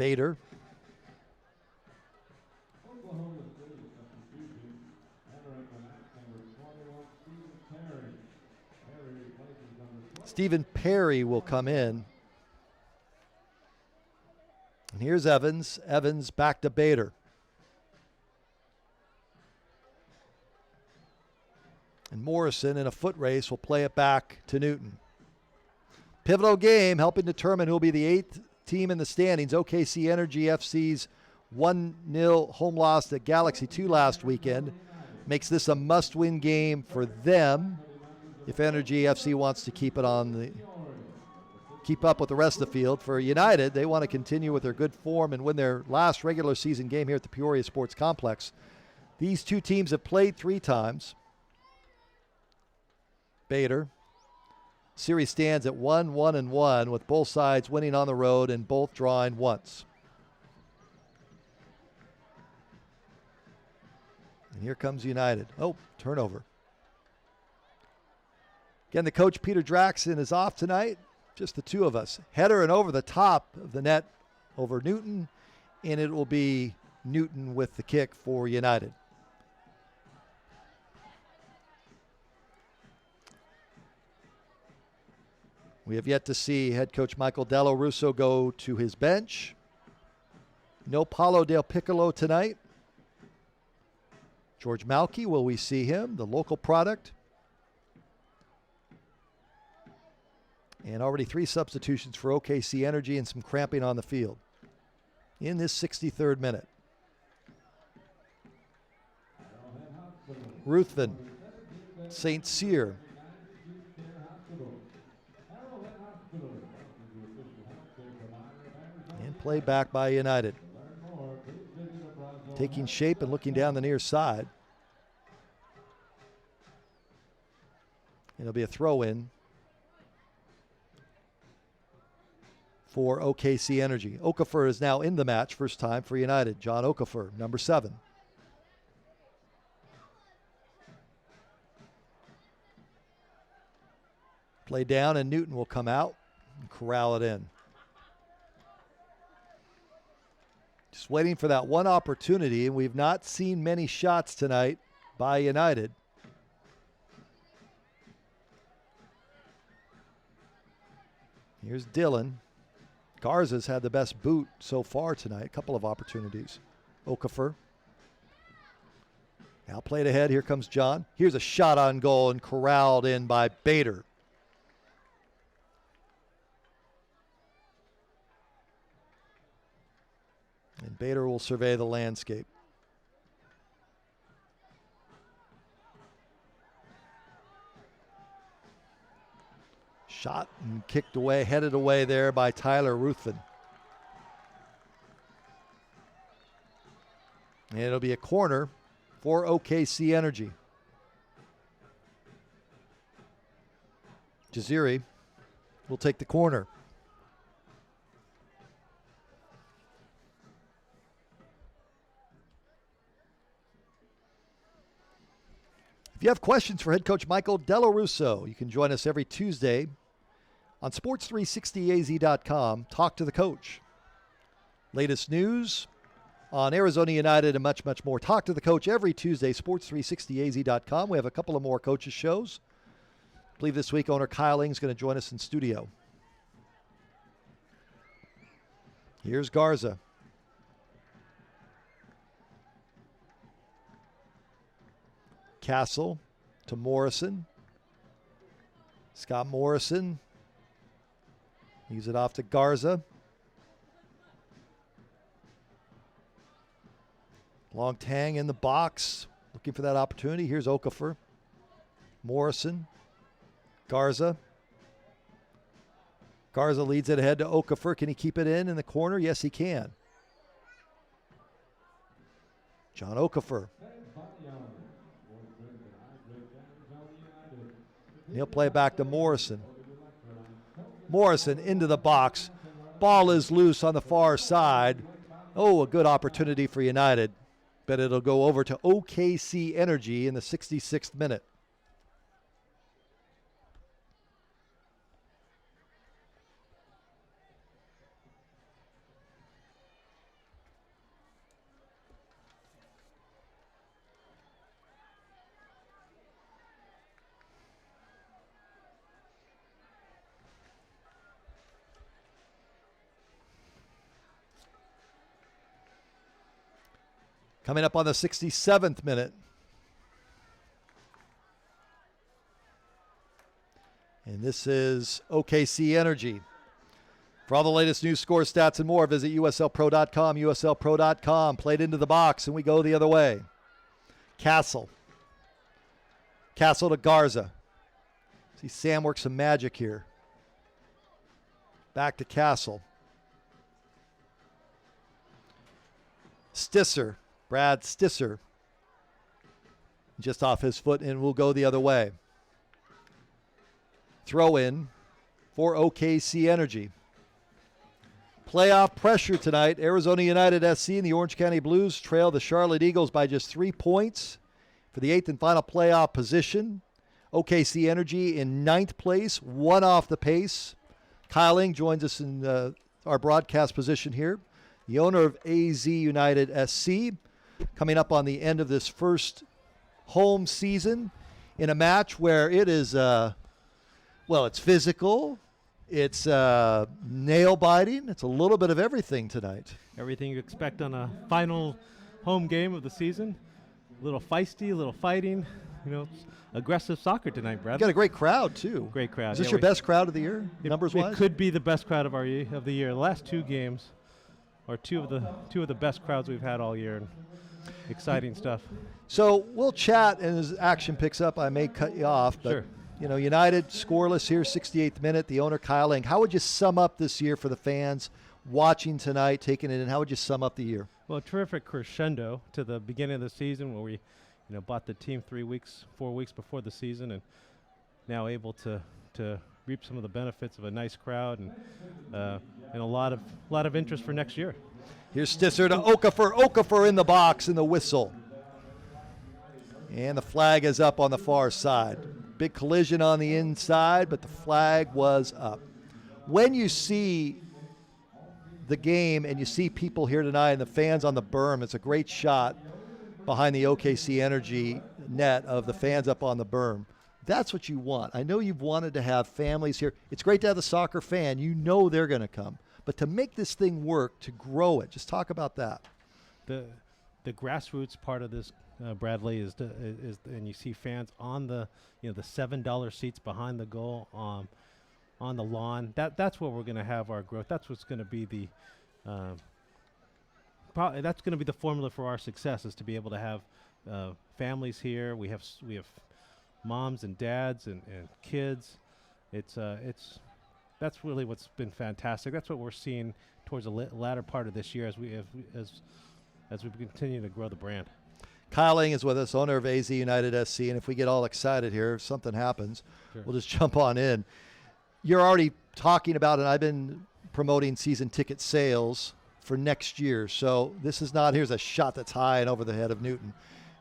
D: Bader.
E: Oklahoma City substitution. Entering the match, number 21, Stephen Perry. Perry replaces number 12.
D: Stephen Perry will come in. And here's Evans. Evans back to Bader. And Morrison in a foot race will play it back to Newton. Pivotal game helping determine who will be the 8th team in the standings. OKC Energy FC's 1-0 home loss at Galaxy 2 last weekend makes this a must-win game for them if Energy FC wants to keep up with the rest of the field. For United, they want to continue with their good form and win their last regular season game here at the Peoria Sports Complex. These two teams have played 3 times. Bader. Series stands at 1-1-1 with both sides winning on the road and both drawing once. And here comes United. Oh, turnover. Again, the coach, Peter Draxton, is off tonight. Just the two of us. Header and over the top of the net over Newton, and it will be Newton with the kick for United. We have yet to see head coach Michael Dello Russo go to his bench. No Paulo Del Piccolo tonight. George Malky, will we see him? The local product. And already 3 substitutions for OKC Energy and some cramping on the field in this 63rd minute. Ruthven, St. Cyr. And play back by United. Taking shape and looking down the near side. It'll be a throw-in for OKC Energy. Okafor is now in the match, first time for United. John Okafor, number 7. Play down and Newton will come out and corral it in. Just waiting for that one opportunity, and we've not seen many shots tonight by United. Here's Dillon. Garza's had the best boot so far tonight. A couple of opportunities. Okafor. Now played ahead. Here comes John. Here's a shot on goal and corralled in by Bader. And Bader will survey the landscape. Shot and kicked away, headed away there by Tyler Ruthven. And it'll be a corner for OKC Energy. Jaziri will take the corner. If you have questions for head coach Michael Dello Russo, you can join us every Tuesday on sports360az.com. Talk to the coach. Latest news on Arizona United and much, much more. Talk to the coach every Tuesday, sports360az.com. We have a couple of more coaches shows. I believe this week owner Kyle Ing is going to join us in studio. Here's Garza. Castle to Morrison. Scott Morrison. Leaves it off to Garza. Long tang in the box. Looking for that opportunity. Here's Okafor. Morrison. Garza. Garza leads it ahead to Okafor. Can he keep it in the corner? Yes, he can. John Okafor. And he'll play back to Morrison. Morrison into the box. Ball is loose on the far side. Oh, a good opportunity for United. But it'll go over to OKC Energy in the 66th minute. Coming up on the 67th minute. And this is OKC Energy. For all the latest news, score, stats, and more, visit uslpro.com, uslpro.com. Played into the box, and we go the other way. Castle. Castle to Garza. See Sam work some magic here. Back to Castle. Stisser. Brad Stisser. Just off his foot, and we'll go the other way. Throw in for OKC Energy. Playoff pressure tonight. Arizona United SC and the Orange County Blues trail the Charlotte Eagles by just 3 points for the 8th and final playoff position. OKC Energy in 9th place, 1 off the pace. Kyling joins us in our broadcast position here. The owner of AZ United SC, coming up on the end of this first home season in a match where it is, it's physical. It's nail biting. It's a little bit of everything tonight.
F: Everything you expect on a final home game of the season. A little feisty, a little fighting. Aggressive soccer tonight, Brad.
D: You got a great crowd too.
F: Great crowd.
D: Is this your best crowd of the year, numbers-wise?
F: It could be the best crowd of the year. The last 2 games are two of the best crowds we've had all year. Exciting stuff.
D: So we'll chat, and as action picks up, I may cut you off. But
F: sure.
D: United scoreless here, 68th minute. The owner, Kyling. How would you sum up this year for the fans watching tonight, taking it in? How would you sum up the year?
F: Well, a terrific crescendo to the beginning of the season where we, bought the team 4 weeks before the season, and now able to reap some of the benefits of a nice crowd and a lot of interest for next year.
D: Here's Stisser to Okafor. Okafor in the box in the whistle. And the flag is up on the far side. Big collision on the inside, but the flag was up. When you see the game and you see people here tonight and the fans on the berm, it's a great shot behind the OKC Energy net of the fans up on the berm. That's what you want. I know you've wanted to have families here. It's great to have the soccer fan. You know they're going to come. But to make this thing work, to grow it, just talk about that.
F: The grassroots part of this, Bradley, is and you see fans on the the $7 seats behind the goal on the lawn. That's where we're going to have our growth. That's what's going to be the that's going to be the formula for our success, is to be able to have families here. We have moms and dads and kids. That's really what's been fantastic. That's what we're seeing towards the latter part of this year as we continue to grow the brand.
D: Kyling is with us, owner of AZ United SC, and if we get all excited here, if something happens,
F: Sure.
D: We'll just jump on in. You're already talking about, and I've been promoting season ticket sales for next year. So this is not, here's a shot that's high and over the head of Newton.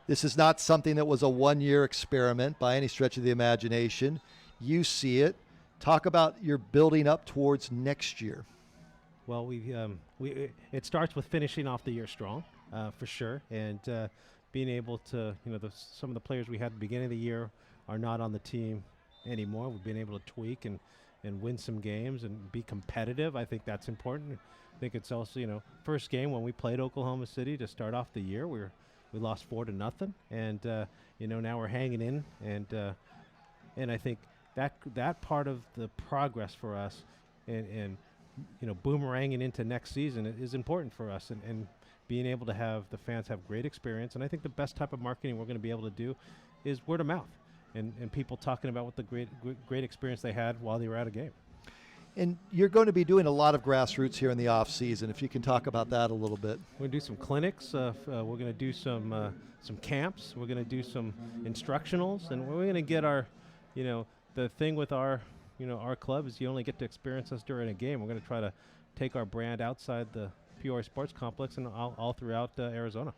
D: This is not something that was a one-year experiment by any stretch of the imagination. You see it. Talk about your building up towards next year.
F: Well, it starts with finishing off the year strong, for sure, and being able to, some of the players we had at the beginning of the year are not on the team anymore. We've been able to tweak and win some games and be competitive. I think that's important. I think it's also, first game when we played Oklahoma City to start off the year, we lost 4-0, and now we're hanging in, and I think that part of the progress for us and boomeranging into next season is important for us, and being able to have the fans have great experience. And I think the best type of marketing we're going to be able to do is word of mouth, and people talking about what the great experience they had while they were at a game.
D: And you're going to be doing a lot of grassroots here in the off season. If you can talk about that a little bit.
F: We're going to do some clinics. We're going to do some camps. We're going to do some instructionals, and we're going to get our, the thing with our club is you only get to experience us during a game. We're going to try to take our brand outside the Peoria Sports Complex and all throughout Arizona.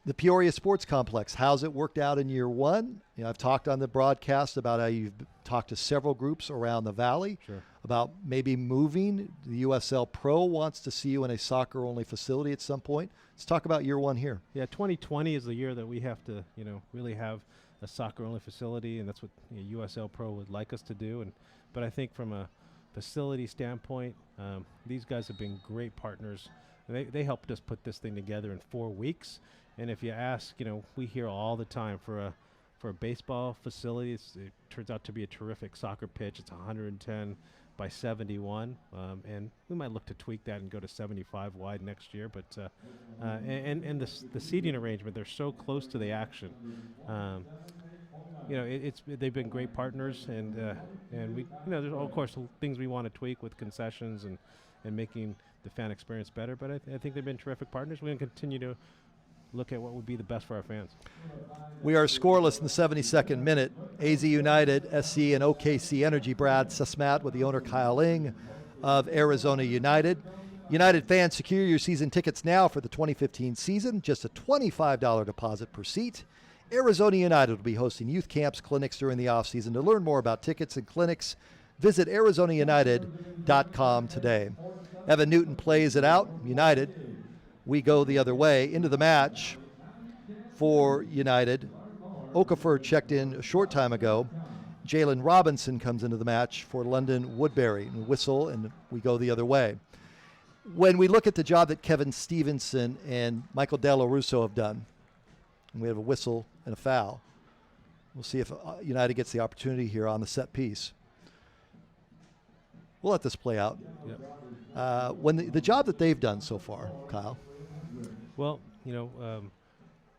D: The Peoria Sports Complex, how's it worked out in year one? I've talked on the broadcast about how you've talked to several groups around the valley.
F: Sure.
D: About maybe moving. The USL Pro wants to see you in a soccer-only facility at some point. Let's talk about year one here.
F: Yeah, 2020 is the year that we have to, really have a soccer-only facility, and that's what USL Pro would like us to do. But I think from a facility standpoint, these guys have been great partners They helped us put this thing together in 4 weeks. And if you ask, we hear all the time for a baseball facility, it turns out to be a terrific soccer pitch. It's 110 by 71, and we might look to tweak that and go to 75 wide next year. But and the seating arrangement, they're so close to the action. They've been great partners, and we there's of course things we want to tweak with concessions and making the fan experience better. But I think they've been terrific partners. We're going to continue to look at what would be the best for our fans.
D: We are scoreless in the 72nd minute. AZ United, SC, and OKC Energy. Brad Sesmat with the owner Kyle Ing of Arizona United. United fans, secure your season tickets now for the 2015 season. Just a $25 deposit per seat. Arizona United will be hosting youth camps, clinics during the offseason. To learn more about tickets and clinics, visit ArizonaUnited.com today. Evan Newton plays it out. United, we go the other way. Into the match for United. Okafor checked in a short time ago. Jalen Robinson comes into the match for London Woodbury. And whistle, and we go the other way. When we look at the job that Kevin Stevenson and Michael Della Russo have done, and we have a whistle and a foul, we'll see if United gets the opportunity here on the set piece. We'll let this play out.
F: Yep.
D: When the job that they've done so far, Kyle.
F: Well,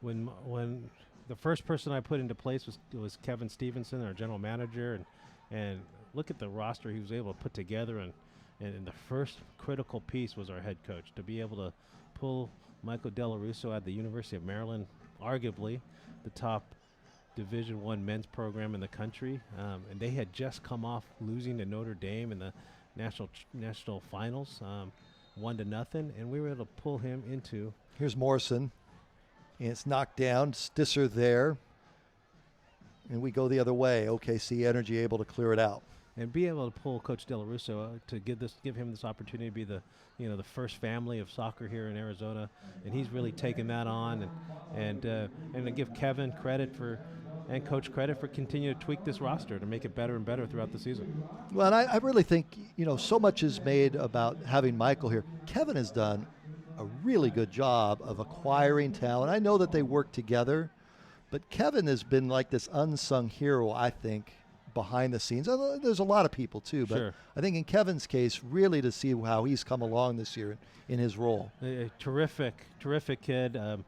F: when the first person I put into place was Kevin Stevenson, our general manager, and look at the roster he was able to put together, and the first critical piece was our head coach, to be able to pull Michael Della Russo at the University of Maryland, arguably the top Division I men's program in the country, and they had just come off losing to Notre Dame in the national finals, 1-0, and we were able to pull him into.
D: Here's Morrison, and it's knocked down. Stisser there, and we go the other way. OKC Energy able to clear it out.
F: And be able to pull Coach Della Russo to give him this opportunity to be the first family of soccer here in Arizona, and he's really taken that on, and to give Kevin credit and Coach credit for continuing to tweak this roster to make it better and better throughout the season.
D: Well, and I really think so much is made about having Michael here. Kevin has done a really good job of acquiring talent. I know that they work together, but Kevin has been like this unsung hero, I think, behind the scenes. There's a lot of people too, but
F: sure.
D: I think in Kevin's case, really to see how he's come along this year in his role.
F: A terrific kid, a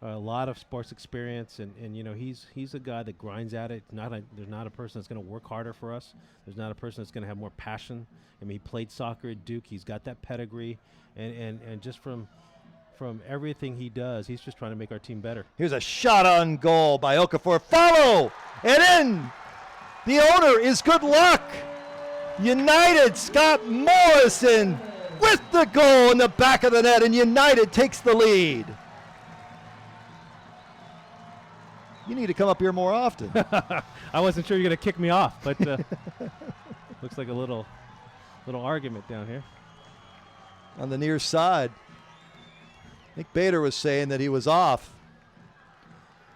F: lot of sports experience, and he's a guy that grinds at it. There's not a person that's going to work harder for us. There's not a person that's going to have more passion. I mean, he played soccer at Duke. He's got that pedigree, and just from everything he does, he's just trying to make our team better.
D: Here's a shot on goal by Okafor. Follow and in. The owner is Good Luck. United, Scott Morrison with the goal in the back of the net, and United takes the lead. You need to come up here more often.
F: I wasn't sure you were going to kick me off, but looks like a little argument down here.
D: On the near side. I think Bader was saying that he was off.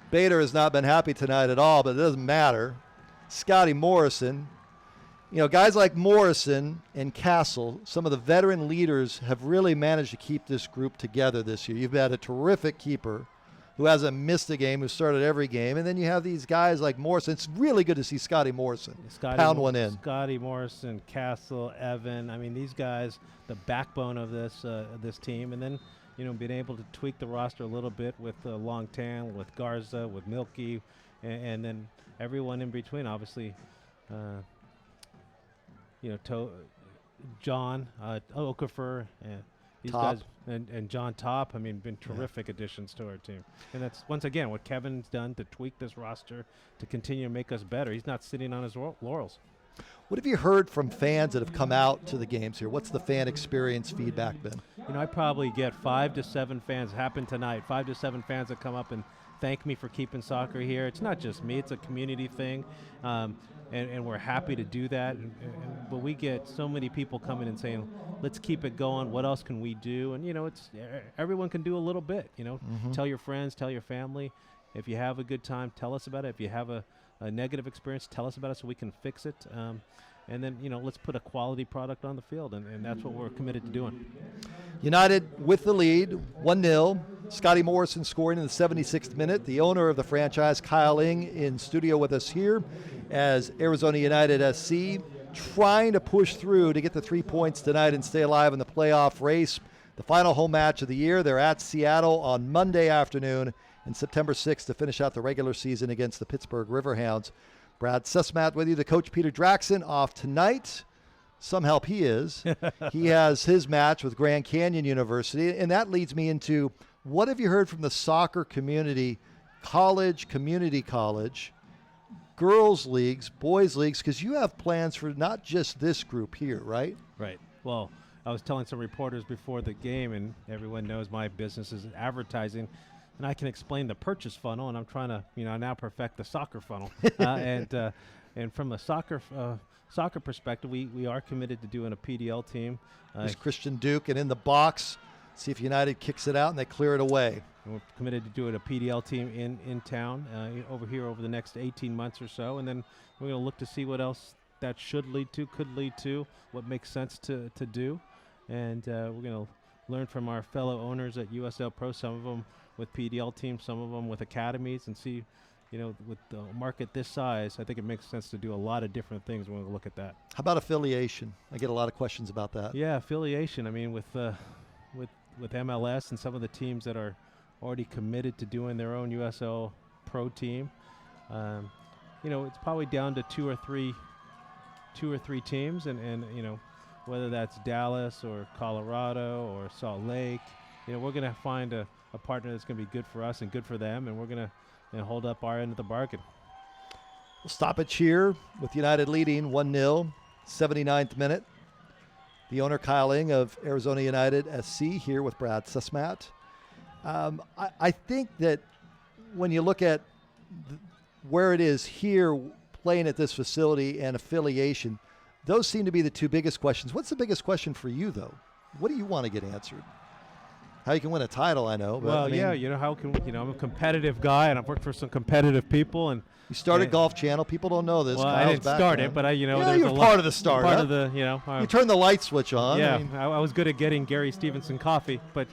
D: Bader has not been happy tonight at all, but it doesn't matter. Scotty Morrison. Guys like Morrison and Castle, some of the veteran leaders, have really managed to keep this group together this year. You've had a terrific keeper who hasn't missed a game, who started every game, and then you have these guys like Morrison. It's really good to see Scotty Morrison pound one in.
F: Scotty Morrison, Castle, Evan. I mean, these guys, the backbone of this team, and then being able to tweak the roster a little bit with Long Tan, with Garza, with Milky, and then everyone in between, obviously, John Okafor, these
D: Top.
F: guys, and John Top. I mean, been terrific additions to our team. And that's, once again, what Kevin's done to tweak this roster to continue to make us better. He's not sitting on his laurels.
D: What have you heard from fans that have come out to the games here? What's the fan experience feedback been?
F: I probably get 5 to 7 fans. Happened tonight. 5 to 7 fans that come up and thank me for keeping soccer here. It's not just me. It's a community thing, and we're happy to do that. But we get so many people coming and saying, let's keep it going. What else can we do? And, it's everyone can do a little bit. Tell your friends, tell your family. If you have a good time, tell us about it. If you have a negative experience, tell us about it so we can fix it. and then let's put a quality product on the field, and that's what we're committed to doing.
D: United with the lead, 1-0. Scotty Morrison scoring in the 76th minute. The owner of the franchise, Kyle Ing, in studio with us here as Arizona United SC trying to push through to get the 3 points tonight and stay alive in the playoff race. The final home match of the year. They're at Seattle on Monday afternoon and September 6th to finish out the regular season against the Pittsburgh Riverhounds. Brad Sussmat with you. The coach, Peter Draxon, off tonight. Some help he is. He has his match with Grand Canyon University, and that leads me into what have you heard from the soccer community, college, community college, girls leagues, boys leagues, because you have plans for not just this group here, right?
F: Right. Well, I was telling some reporters before the game, and everyone knows my business is advertising, and I can explain the purchase funnel, and I'm trying to, now perfect the soccer funnel. And from a soccer perspective, we are committed to doing a PDL team.
D: There's Christian Duke, and in the box, see if United kicks it out and they clear it away.
F: And we're committed to doing a PDL team in town over the next 18 months or so, and then we're going to look to see what else that could lead to, what makes sense to do. And we're going to learn from our fellow owners at USL Pro, some of them with PDL teams, some of them with academies, and see, with the market this size, I think it makes sense to do a lot of different things when we look at that.
D: How about affiliation? I get a lot of questions about that.
F: Yeah, affiliation. I mean, with MLS and some of the teams that are already committed to doing their own USL Pro team, it's probably down to two or three teams, and whether that's Dallas or Colorado or Salt Lake, we're going to find a partner that's going to be good for us and good for them, and we're going to hold up our end of the bargain.
D: We'll stop it here with United leading 1-0, 79th minute. The owner, Kyle Ing of Arizona United SC, here with Brad Sussmat. I think that when you look at where it is here, playing at this facility and affiliation, those seem to be the two biggest questions. What's the biggest question for you, though? What do you want to get answered? How you can win a title, I know. But
F: well, how can I'm a competitive guy, and I've worked for some competitive people. And
D: you started Golf Channel. People don't know this.
F: Well,
D: Kyle's
F: I didn't start it, but there's
D: you're part of the start.
F: Part
D: huh?
F: of the,
D: you turn the light switch on.
F: Yeah, I was good at getting Gary Stevenson coffee, but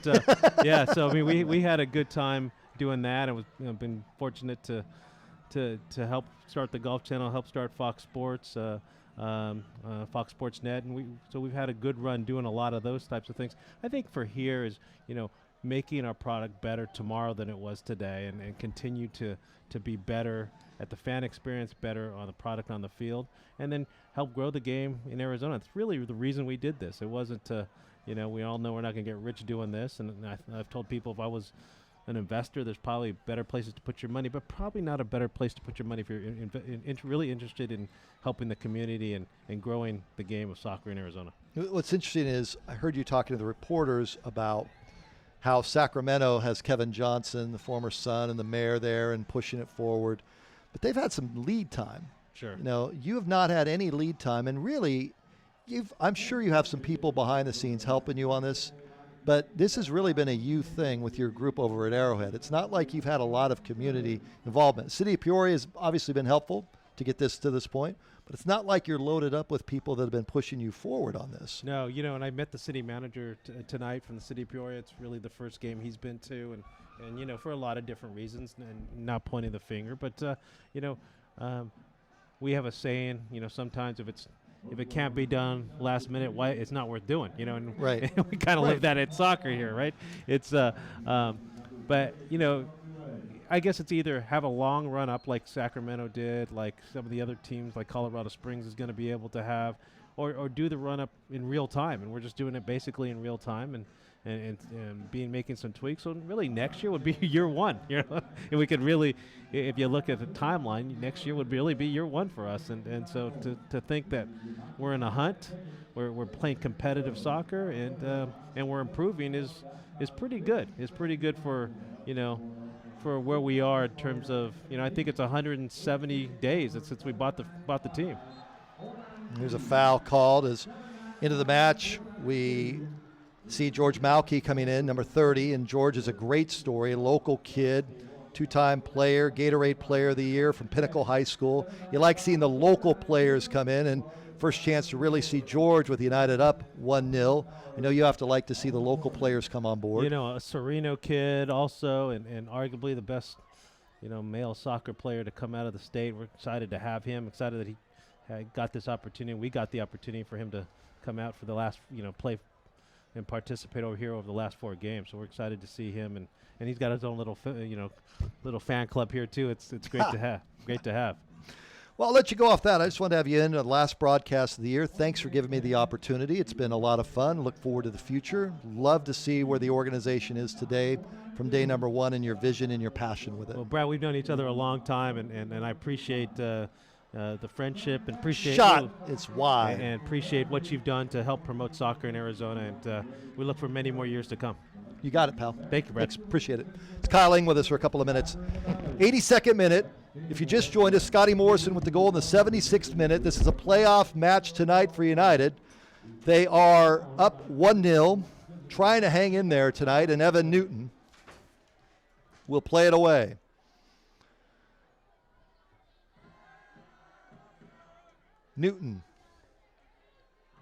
F: yeah. So we had a good time doing that, and was been fortunate to help start the Golf Channel, help start Fox Sports. Fox Sports Net, and we've had a good run doing a lot of those types of things. I think for here is making our product better tomorrow than it was today, and continue to be better at the fan experience, better on the product on the field, and then help grow the game in Arizona. It's really the reason we did this. It wasn't we all know we're not going to get rich doing this, and I've told people if I was an investor, there's probably better places to put your money, but probably not a better place to put your money if you're really interested in helping the community and growing the game of soccer in Arizona.
D: What's interesting is I heard you talking to the reporters about how Sacramento has Kevin Johnson, the former son, and the mayor there and pushing it forward. But they've had some lead time.
F: Sure.
D: You have not had any lead time, and really, I'm sure you have some people behind the scenes helping you on this. But this has really been a youth thing with your group over at Arrowhead. It's not like you've had a lot of community involvement. City of Peoria has obviously been helpful to get this to this point, but it's not like you're loaded up with people that have been pushing you forward on this.
F: No, and I met the city manager tonight from the City of Peoria. It's really the first game he's been to, and for a lot of different reasons, and not pointing the finger. But, we have a saying, sometimes if it can't be done last minute, why it's not worth doing, and
D: right.
F: We kind of live that at soccer here, right? It's but I guess it's either have a long run up like Sacramento did, like some of the other teams like Colorado Springs is going to be able to have, or do the run up in real time, and we're just doing it basically in real time and making some tweaks. So really next year would be year one, and we could really, if you look at the timeline, next year would really be year one for us. And so to think that we're in a hunt, we're playing competitive soccer, and we're improving is pretty good. It's pretty good for for where we are in terms of I think it's 170 days since we bought the team.
D: There's a foul called as into the match. We see George Malky coming in, number 30, and George is a great story, local kid, two-time player, Gatorade Player of the Year from Pinnacle High School. You like seeing the local players come in, and First chance to really see George with United up 1-0. I know you have to like to see the local players come on board.
F: You know, a Sereno kid also, and arguably the best, male soccer player to come out of the state. We're excited to have him, excited that he got this opportunity. We got the opportunity for him to come out for the last, play and participate over here over the last 4 games. So we're excited to see him, and he's got his own little, little fan club here too. It's great to have. Great to have.
D: Well, I'll let you go off that. I just wanted to have you in on the last broadcast of the year. Thanks for giving me the opportunity. It's been a lot of fun. Look forward to the future. Love to see where the organization is today from day number 1 and your vision and your passion with it.
F: Well, Brad, we've known each other a long time, and I appreciate the friendship and appreciate
D: It's why.
F: And appreciate what you've done to help promote soccer in Arizona, and we look for many more years to come.
D: You got it, pal.
F: Thank you, Brad.
D: Thanks. Appreciate it. It's Kyle Ing with us for a couple of minutes. 82nd minute. If you just joined us, Scotty Morrison with the goal in the 76th minute. This is a playoff match tonight for United. They are up 1-0, trying to hang in there tonight, and Evan Newton will play it away. Newton.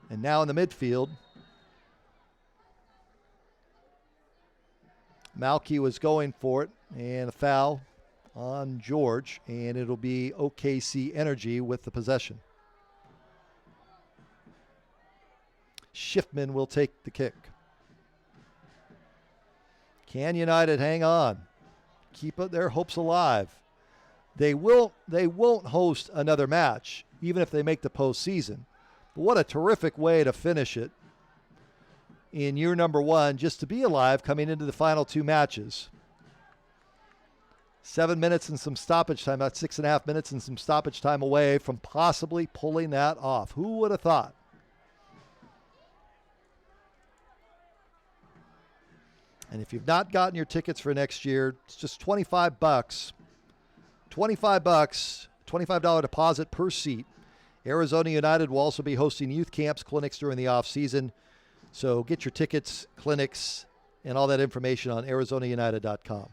D: And now in the midfield, Malky was going for it, and a foul on George, and it'll be OKC Energy with the possession. Schiffman will take the kick. Can United hang on? Keep their hopes alive. They won't host another match, even if they make the postseason. But what a terrific way to finish it in year number 1, just to be alive coming into the final 2 matches. 7 minutes and some stoppage time, about 6.5 minutes and some stoppage time away from possibly pulling that off. Who would have thought? And if you've not gotten your tickets for next year, it's just $25. $25 deposit per seat. Arizona United will also be hosting youth camps, clinics during the off season. So get your tickets, clinics, and all that information on ArizonaUnited.com.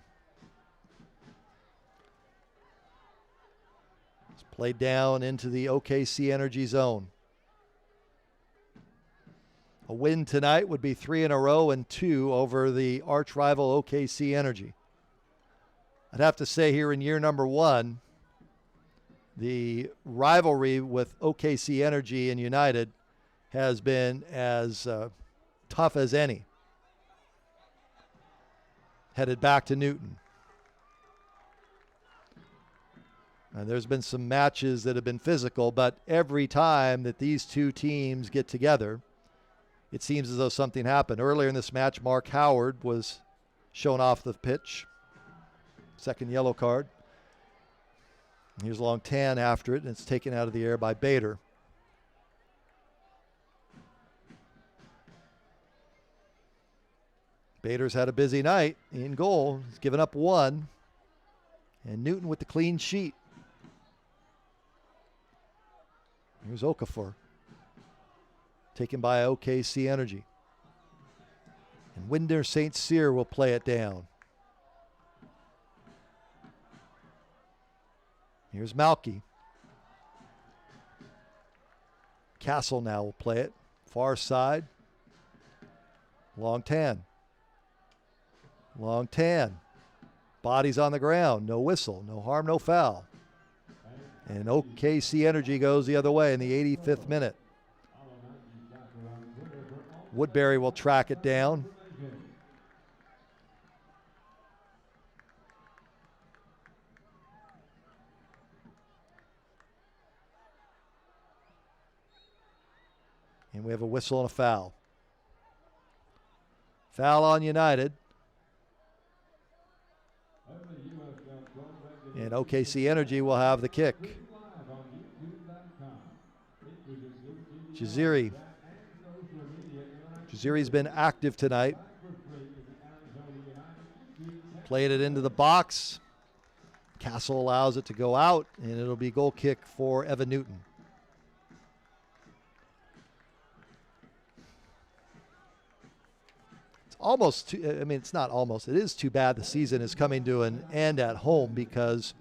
D: It's played down into the OKC Energy zone. A win tonight would be 3 in a row and 2 over the arch rival OKC Energy. I'd have to say here in year number 1, the rivalry with OKC Energy and United has been as tough as any. Headed back to Newton. And there's been some matches that have been physical, but every time that these two teams get together, it seems as though something happened. Earlier in this match, Mark Howard was shown off the pitch. Second yellow card. Here's a long tan after it, and it's taken out of the air by Bader. Bader's had a busy night in goal. He's given up 1. And Newton with the clean sheet. Here's Okafor. Taken by OKC Energy. And Winder St. Cyr will play it down. Here's Malky. Castle now will play it. Far side. Long tan. Long tan. Bodies on the ground. No whistle. No harm, no foul. And OKC Energy goes the other way in the 85th minute. Woodbury will track it down. And we have a whistle and a foul. Foul on United. And OKC Energy will have the kick. Jaziri. Jaziri's been active tonight. Played it into the box. Castle allows it to go out, and it'll be goal kick for Evan Newton. Almost, it's not almost. It is too bad the season is coming to an end at home, because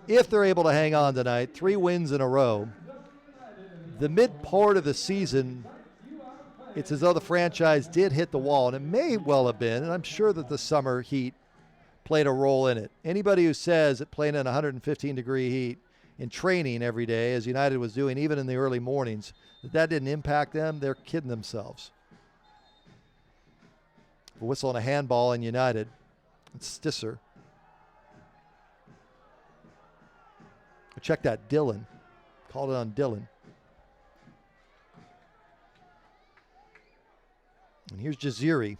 D: if they're able to hang on tonight, 3 wins in a row, the mid part of the season, it's as though the franchise did hit the wall, and it may well have been, and I'm sure that the summer heat played a role in it. Anybody who says that playing in 115-degree heat in training every day, as United was doing even in the early mornings, that didn't impact them, they're kidding themselves. A whistle and a handball in United. It's Stisser. Check that, Dylan. Called it on Dylan. And here's Jaziri.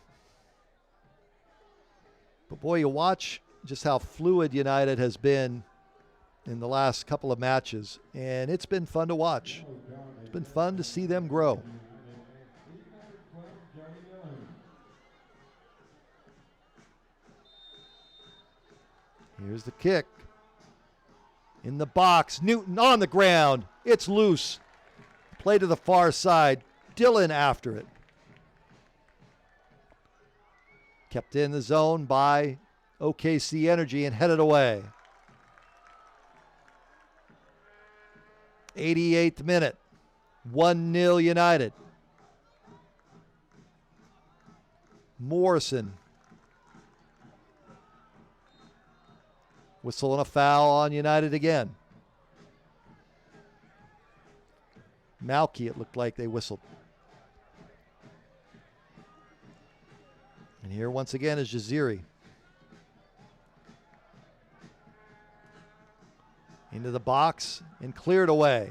D: But boy, you watch just how fluid United has been in the last couple of matches, and it's been fun to watch. It's been fun to see them grow. Here's the kick. In the box, Newton on the ground. It's loose. Play to the far side. Dylan after it. Kept in the zone by OKC Energy and headed away. 88th minute. 1-0 United. Morrison. Whistle and a foul on United again. Malky, it looked like they whistled. And here once again is Jaziri. Into the box and cleared away.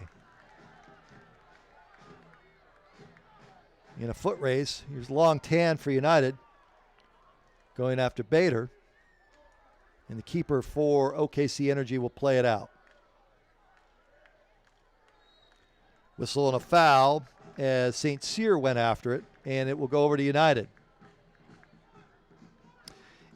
D: In a foot race, here's Long Tan for United. Going after Bader. And the keeper for OKC Energy will play it out. Whistle and a foul as St. Cyr went after it, and it will go over to United.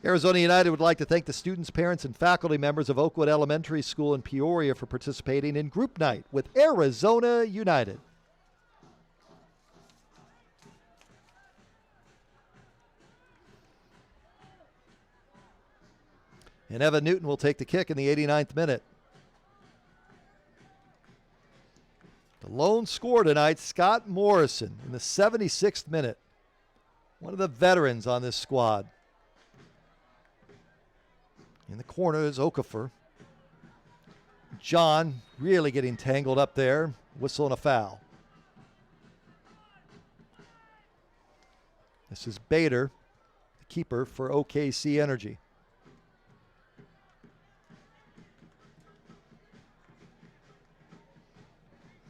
D: Arizona United would like to thank the students, parents, and faculty members of Oakwood Elementary School in Peoria for participating in group night with Arizona United. And Evan Newton will take the kick in the 89th minute. The lone score tonight, Scott Morrison in the 76th minute. One of the veterans on this squad. In the corner is Okafor. John really getting tangled up there. Whistle and a foul. This is Bader, the keeper for OKC Energy.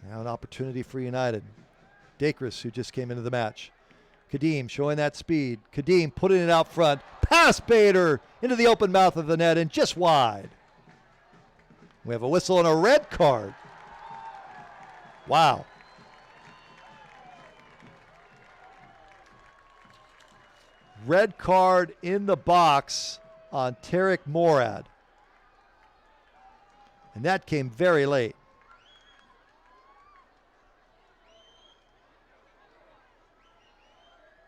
D: Now an opportunity for United. Dacres, who just came into the match. Kadeem showing that speed. Kadeem putting it out front. Past Bader into the open mouth of the net and just wide. We have a whistle and a red card. Wow. Red card in the box on Tarek Morad. And that came very late.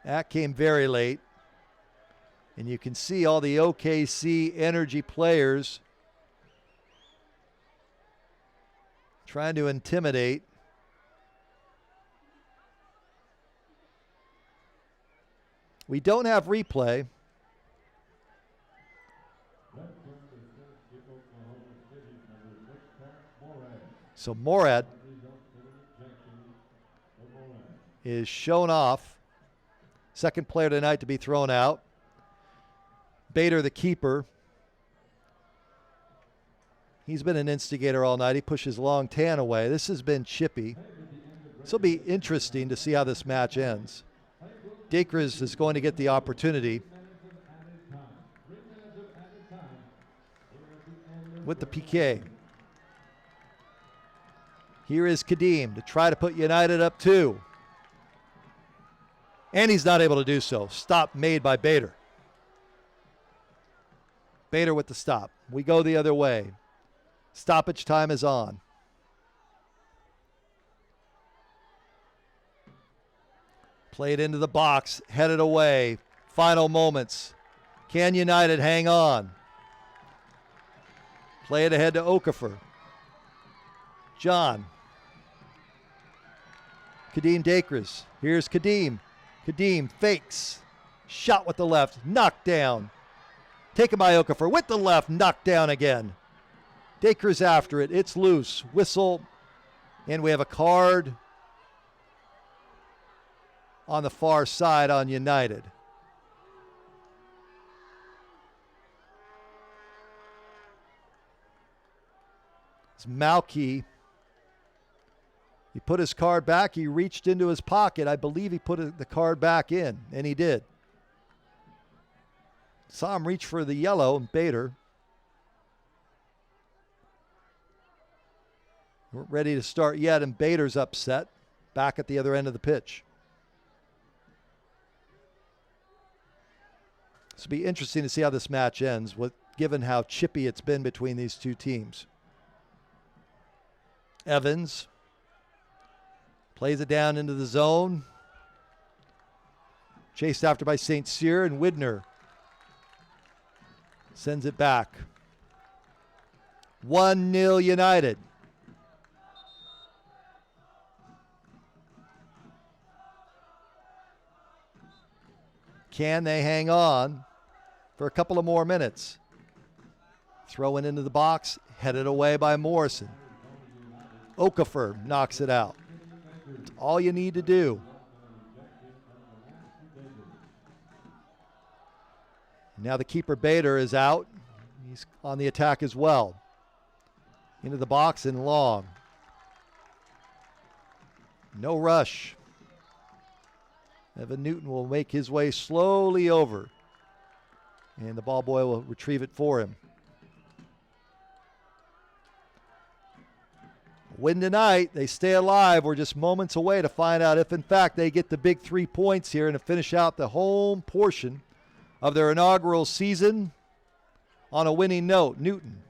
D: That came very late. And you can see all the OKC Energy players trying to intimidate. We don't have replay. So Morad is shown off. Second player tonight to be thrown out. Bader, the keeper. He's been an instigator all night. He pushes Long Tan away. This has been Chippy. This will be interesting to see how this match ends. Dacres is going to get the opportunity with the PK. Here is Kadeem to try to put United up 2. And he's not able to do so. Stop made by Bader. Bader with the stop. We go the other way. Stoppage time is on. Played into the box, headed away. Final moments. Can United hang on? Play it ahead to Okafor. John. Kadeem Dakers. Here's Kadeem. Kadeem fakes. Shot with the left. Knocked down. Taken by Okafor with the left. Knocked down again. Dakers after it. It's loose. Whistle. And we have a card on the far side on United. It's Malky. He put his card back. He reached into his pocket. I believe he put the card back in, and he did. Saw him reach for the yellow, Bader. We're ready to start yet, and Bader's upset back at the other end of the pitch. This will be interesting to see how this match ends, given how chippy it's been between these two teams. Evans plays it down into the zone. Chased after by St. Cyr, and Widner sends it back. 1-0 United. Can they hang on for a couple of more minutes? Throw it into the box, headed away by Morrison. Okafor knocks it out. It's all you need to do. Now the keeper Bader is out. He's on the attack as well. Into the box and long. No rush. Evan Newton will make his way slowly over. And the ball boy will retrieve it for him. Win tonight, they stay alive. We're just moments away to find out if, in fact, they get the big 3 points here and to finish out the home portion of their inaugural season on a winning note. Newton.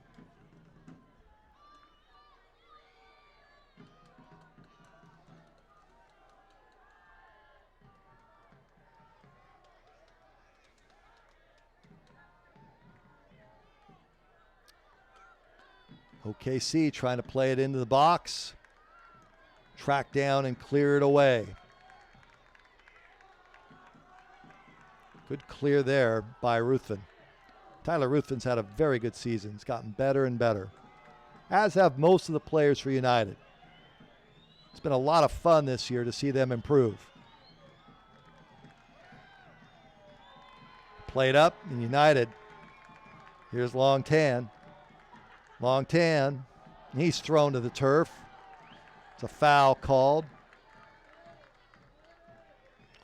D: OKC trying to play it into the box. Track down and clear it away. Good clear there by Ruthven. Tyler Ruthven's had a very good season. He's gotten better and better, as have most of the players for United. It's been a lot of fun this year to see them improve. Played up in United. Here's Long Tan. Long Tan, he's thrown to the turf. It's a foul called.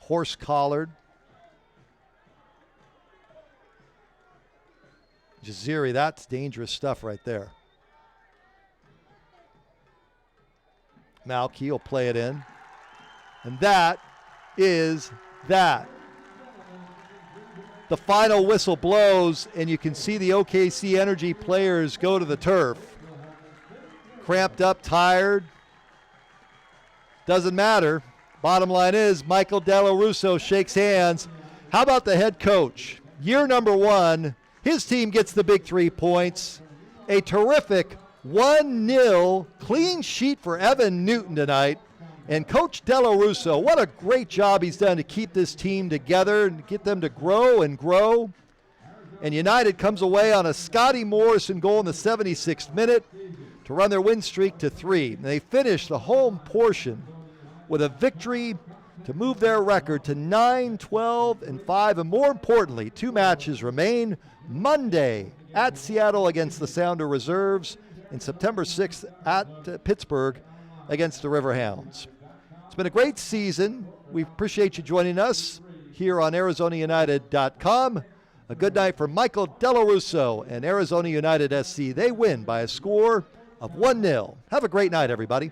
D: Horse collared. Jaziri, that's dangerous stuff right there. Malky will play it in. And that is that. The final whistle blows, and you can see the OKC Energy players go to the turf. Cramped up, tired. Doesn't matter. Bottom line is, Michael Della Russo shakes hands. How about the head coach? Year number 1, his team gets the big 3 points. A terrific 1-0 clean sheet for Evan Newton tonight. And Coach Della Russo, what a great job he's done to keep this team together and get them to grow and grow. And United comes away on a Scotty Morrison goal in the 76th minute to run their win streak to 3. And they finish the home portion with a victory to move their record to 9-12-5. And more importantly, 2 matches remain. Monday at Seattle against the Sounder Reserves, and September 6th at Pittsburgh against the Riverhounds. It's been a great season. We appreciate you joining us here on ArizonaUnited.com. A good night for Michael Della Russo and Arizona United SC. They win by a score of 1-0. Have a great night, everybody.